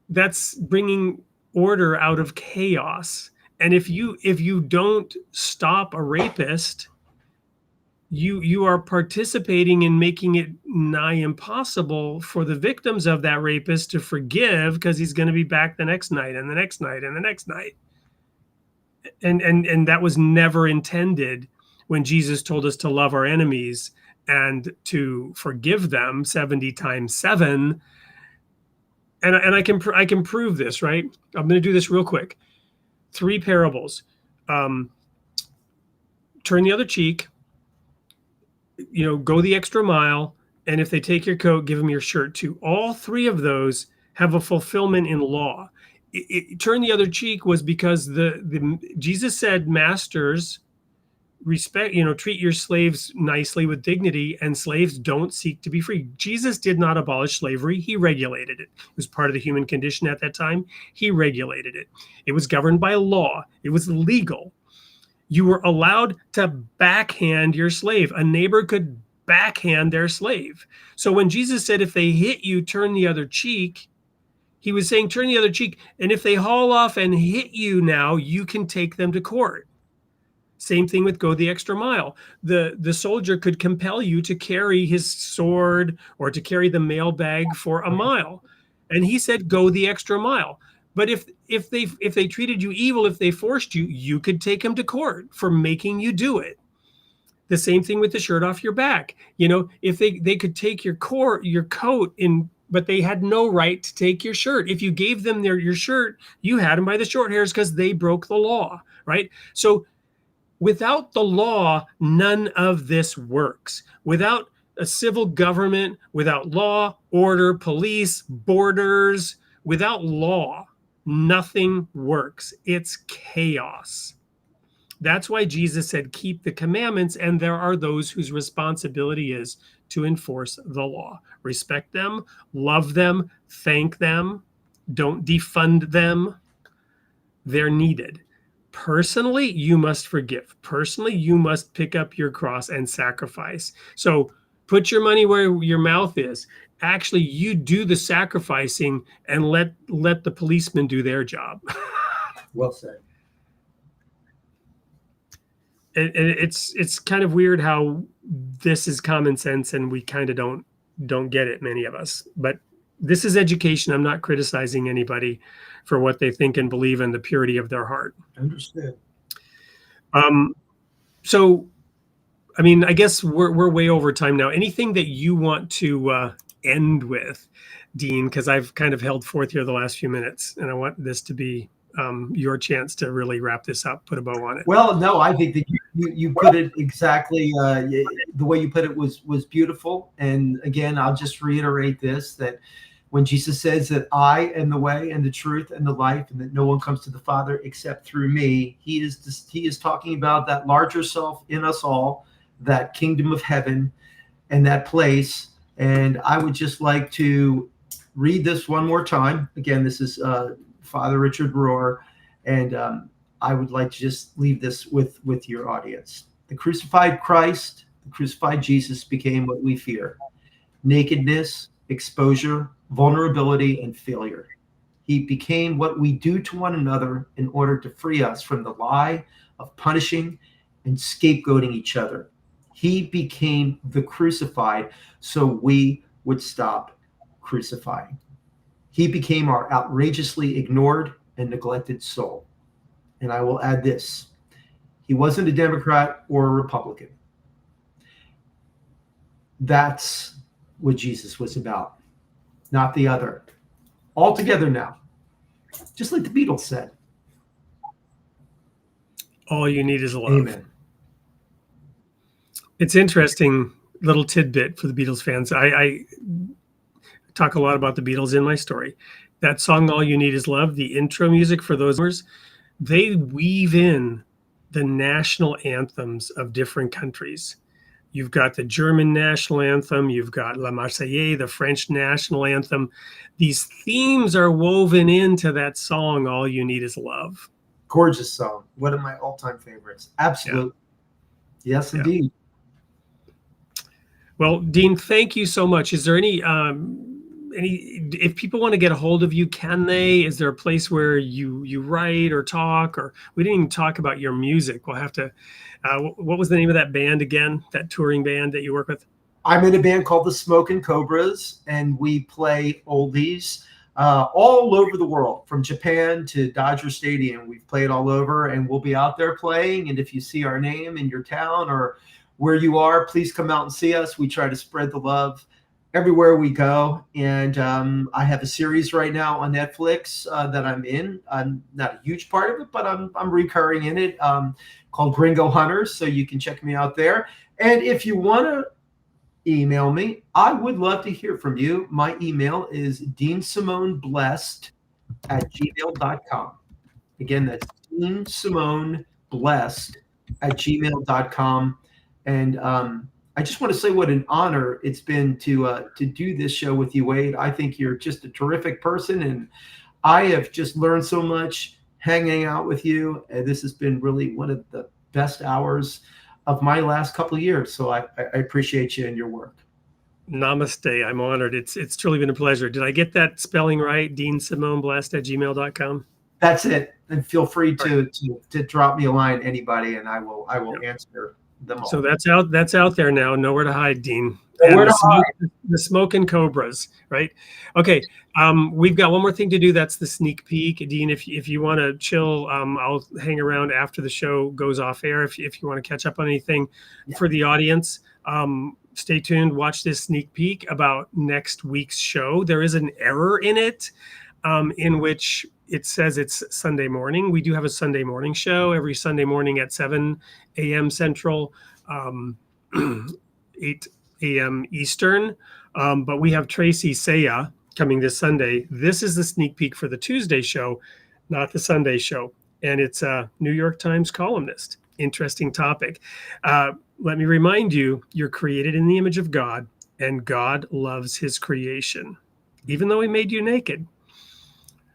that's bringing order out of chaos. And if you don't stop a rapist, you are participating in making it nigh impossible for the victims of that rapist to forgive, because he's going to be back the next night and the next night and the next night. And that was never intended when Jesus told us to love our enemies and to forgive them 70 times 7. And I can prove this, right? I'm going to do this real quick. 3 parables. Turn the other cheek, go the extra mile, and if they take your coat, give them your shirt too. All 3 of those have a fulfillment in law. Turn the other cheek was because the Jesus said, masters, respect, treat your slaves nicely with dignity, and slaves don't seek to be free. Jesus did not abolish slavery. He regulated it. It was part of the human condition at that time. He regulated it. It was governed by law. It was legal. You were allowed to backhand your slave. A neighbor could backhand their slave. So when Jesus said, if they hit you, turn the other cheek, he was saying, turn the other cheek. And if they haul off and hit you now, you can take them to court. Same thing with go the extra mile. The soldier could compel you to carry his sword or to carry the mail bag for a mile. And he said, go the extra mile. But if they treated you evil, if they forced you, you could take them to court for making you do it. The same thing with the shirt off your back. If they could take your coat but they had no right to take your shirt. If you gave them your shirt, you had them by the short hairs because they broke the law, right? So without the law, none of this works. Without a civil government, without law, order, police, borders, without law, nothing works. It's chaos. That's why Jesus said, keep the commandments, and there are those whose responsibility is to enforce the law. Respect them, love them, thank them, don't defund them. They're needed. personally, you must forgive. Personally, you must pick up your cross and sacrifice. So put your money where your mouth is. Actually, you do the sacrificing and let the policemen do their job. Well said. And it's kind of weird how this is common sense and we kind of don't get it, many of us. But this is education. I'm not criticizing anybody for what they think and believe in the purity of their heart. Understood. So, I mean, I guess we're way over time now. Anything that you want to end with, Dean? Because I've kind of held forth here the last few minutes, and I want this to be your chance to really wrap this up, put a bow on it. Well, no, I think that you put it exactly the way you put it was beautiful. And again, I'll just reiterate this, that when Jesus says that I am the way and the truth and the life, and that no one comes to the Father except through me, he is talking about that larger self in us all, that kingdom of heaven and that place. And I would just like to read this one more time. Again, this is Father Richard Rohr, and I would like to just leave this with your audience. The crucified Christ, the crucified Jesus became what we fear: nakedness, exposure, vulnerability, and failure. He became what we do to one another in order to free us from the lie of punishing and scapegoating each other. He became the crucified so we would stop crucifying. He became our outrageously ignored and neglected soul. And I will add this: he wasn't a Democrat or a Republican. That's what Jesus was about, not the other. All together now, just like the Beatles said. All you need is love. Amen. It's interesting little tidbit for the Beatles fans. I talk a lot about the Beatles in my story. That song, All You Need Is Love, the intro music for those, they weave in the national anthems of different countries. You've got the German national anthem. You've got La Marseillaise, the French national anthem. These themes are woven into that song, All You Need Is Love. Gorgeous song. One of my all-time favorites. Absolutely. Yeah. Yes, indeed. Well, Dean, thank you so much. Is there any, if people want to get a hold of you, can they? Is there a place where you write or talk? Or we didn't even talk about your music. We'll have to, what was the name of that band again, that touring band that you work with? I'm in a band called the Smokin Cobras, and we play oldies all over the world, from Japan to Dodger Stadium. We've played all over, and we'll be out there playing. And if you see our name in your town or where you are, please come out and see us. We try to spread the love everywhere we go. And I have a series right now on Netflix that I'm in. I'm not a huge part of it, but I'm recurring in it, called Gringo Hunters. So you can check me out there. And if you want to email me, I would love to hear from you. My email is deansimonblessed@gmail.com. Again, that's deansimonblessed@gmail.com. And I just want to say what an honor it's been to do this show with you, Wade. I think you're just a terrific person, and I have just learned so much hanging out with you. And this has been really one of the best hours of my last couple of years. So I appreciate you and your work. Namaste. I'm honored. It's truly been a pleasure. Did I get that spelling right? deansimonblessed@gmail.com. That's it. And feel free to drop me a line, anybody, and I will answer them all. So that's out there now. Nowhere to hide, Dean. Nowhere to hide. The Smokin Cobras, right? Okay. We've got one more thing to do. That's the sneak peek. Dean, if you want to chill, I'll hang around after the show goes off air. If you want to catch up on anything for the audience, stay tuned. Watch this sneak peek about next week's show. There is an error in it, in which it says it's Sunday morning. We do have a Sunday morning show every Sunday morning at 7 a.m. Central, 8 a.m. Eastern. But we have Tracy Saya coming this Sunday. This is the sneak peek for the Tuesday show, not the Sunday show. And it's a New York Times columnist. Interesting topic. Let me remind you, you're created in the image of God, and God loves his creation, even though he made you naked.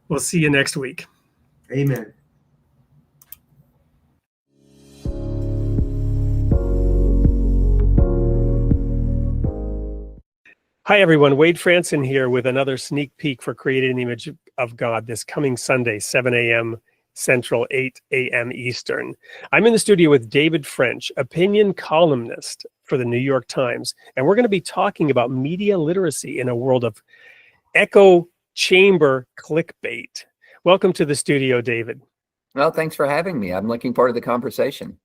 We'll see you next week. Amen. Hi, everyone. Wade Franson here with another sneak peek for Created in the Image of God this coming Sunday, 7 a.m. Central, 8 a.m. Eastern. I'm in the studio with David French, opinion columnist for the New York Times, and we're going to be talking about media literacy in a world of echo chamber clickbait. Welcome to the studio, David. Well, thanks for having me. I'm looking forward to the conversation.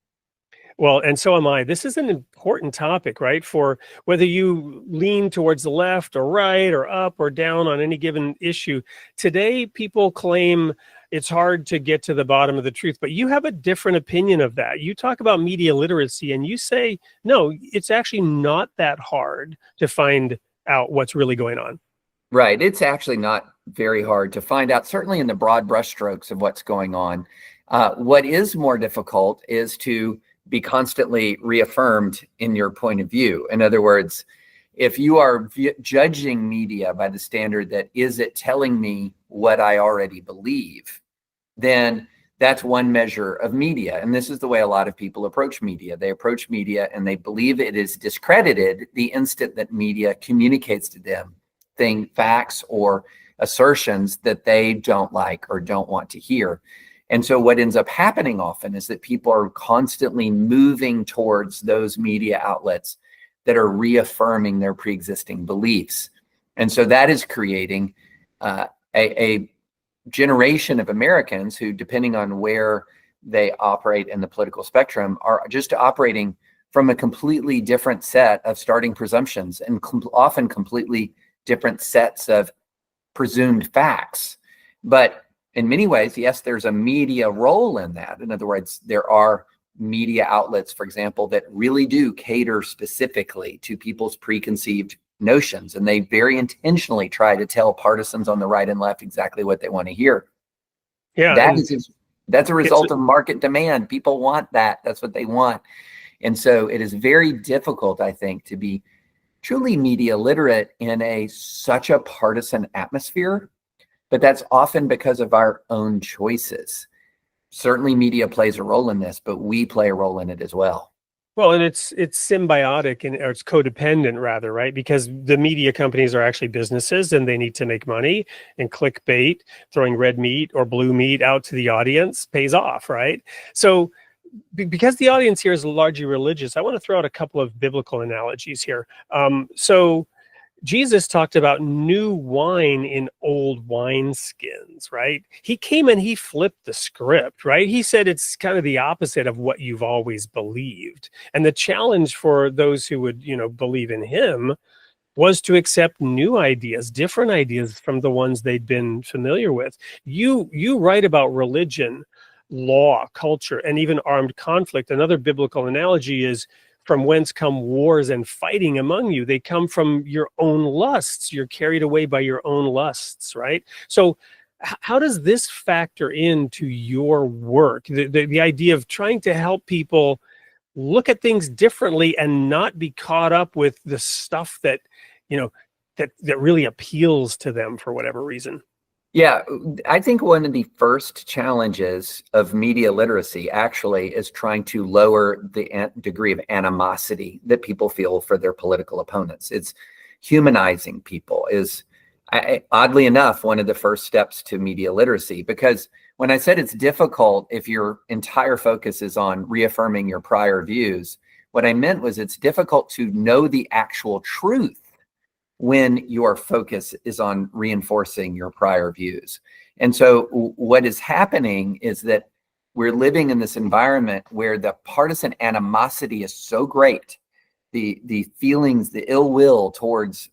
Well, and so am I. This is an important topic, right? For whether you lean towards the left or right or up or down on any given issue. Today, people claim it's hard to get to the bottom of the truth, but you have a different opinion of that. You talk about media literacy and you say, no, it's actually not that hard to find out what's really going on. Right. It's actually not very hard to find out, certainly in the broad brushstrokes of what's going on. What is more difficult is to be constantly reaffirmed in your point of view. In other words, if you are judging media by the standard that is it telling me what I already believe, then that's one measure of media. And this is the way a lot of people approach media. They approach media and they believe it is discredited the instant that media communicates to them facts or assertions that they don't like or don't want to hear. And so what ends up happening often is that people are constantly moving towards those media outlets that are reaffirming their pre-existing beliefs. And so that is creating a generation of Americans who, depending on where they operate in the political spectrum, are just operating from a completely different set of starting presumptions and often completely different sets of presumed facts. But in many ways, yes, there's a media role in that. In other words, there are media outlets, for example, that really do cater specifically to people's preconceived notions. And they very intentionally try to tell partisans on the right and left exactly what they want to hear. Yeah, that's a result of market demand. People want that. That's what they want. And so it is very difficult, I think, to be truly media literate in such a partisan atmosphere. But that's often because of our own choices. Certainly media plays a role in this, but we play a role in it as well. Well, and it's symbiotic or it's codependent rather, right? Because the media companies are actually businesses and they need to make money, and clickbait, throwing red meat or blue meat out to the audience pays off, right? So because the audience here is largely religious, I want to throw out a couple of biblical analogies here. So Jesus talked about new wine in old wineskins, right? He came and he flipped the script, right? He said it's kind of the opposite of what you've always believed. And the challenge for those who would, believe in him was to accept new ideas, different ideas from the ones they'd been familiar with. You write about religion, law, culture, and even armed conflict. Another biblical analogy is from whence come wars and fighting among you. They come from your own lusts. You're carried away by your own lusts, right? So how does this factor into your work? The idea of trying to help people look at things differently and not be caught up with the stuff that, that really appeals to them for whatever reason. Yeah, I think one of the first challenges of media literacy actually is trying to lower the degree of animosity that people feel for their political opponents. It's humanizing people is, oddly enough, one of the first steps to media literacy. Because when I said it's difficult if your entire focus is on reaffirming your prior views, what I meant was it's difficult to know the actual truth when your focus is on reinforcing your prior views. And so what is happening is that we're living in this environment where the partisan animosity is so great, the feelings, the ill will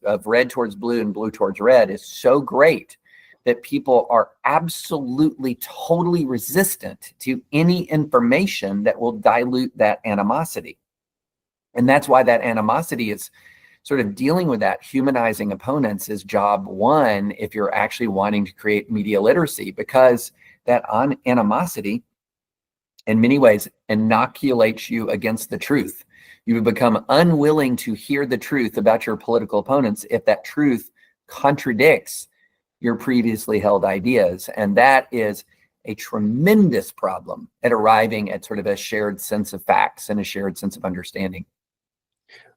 of red towards blue and blue towards red is so great that people are absolutely, totally resistant to any information that will dilute that animosity. And that's why that animosity is sort of dealing with that. Humanizing opponents is job one if you're actually wanting to create media literacy, because that animosity in many ways inoculates you against the truth. You become unwilling to hear the truth about your political opponents if that truth contradicts your previously held ideas. And that is a tremendous problem at arriving at sort of a shared sense of facts and a shared sense of understanding.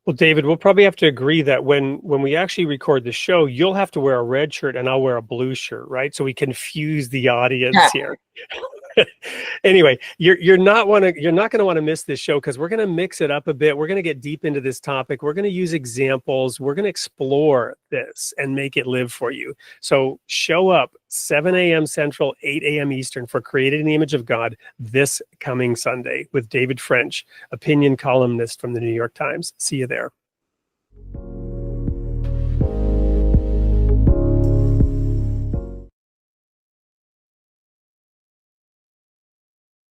Well, David, we'll probably have to agree that when we actually record the show, you'll have to wear a red shirt and I'll wear a blue shirt, right? So we confuse the audience here. Anyway, you're not going to want to miss this show, because we're going to mix it up a bit. We're going to get deep into this topic. We're going to use examples. We're going to explore this and make it live for you. So show up 7 a.m. Central, 8 a.m. Eastern for Created in the Image of God this coming Sunday with David French, opinion columnist from the New York Times. See you there.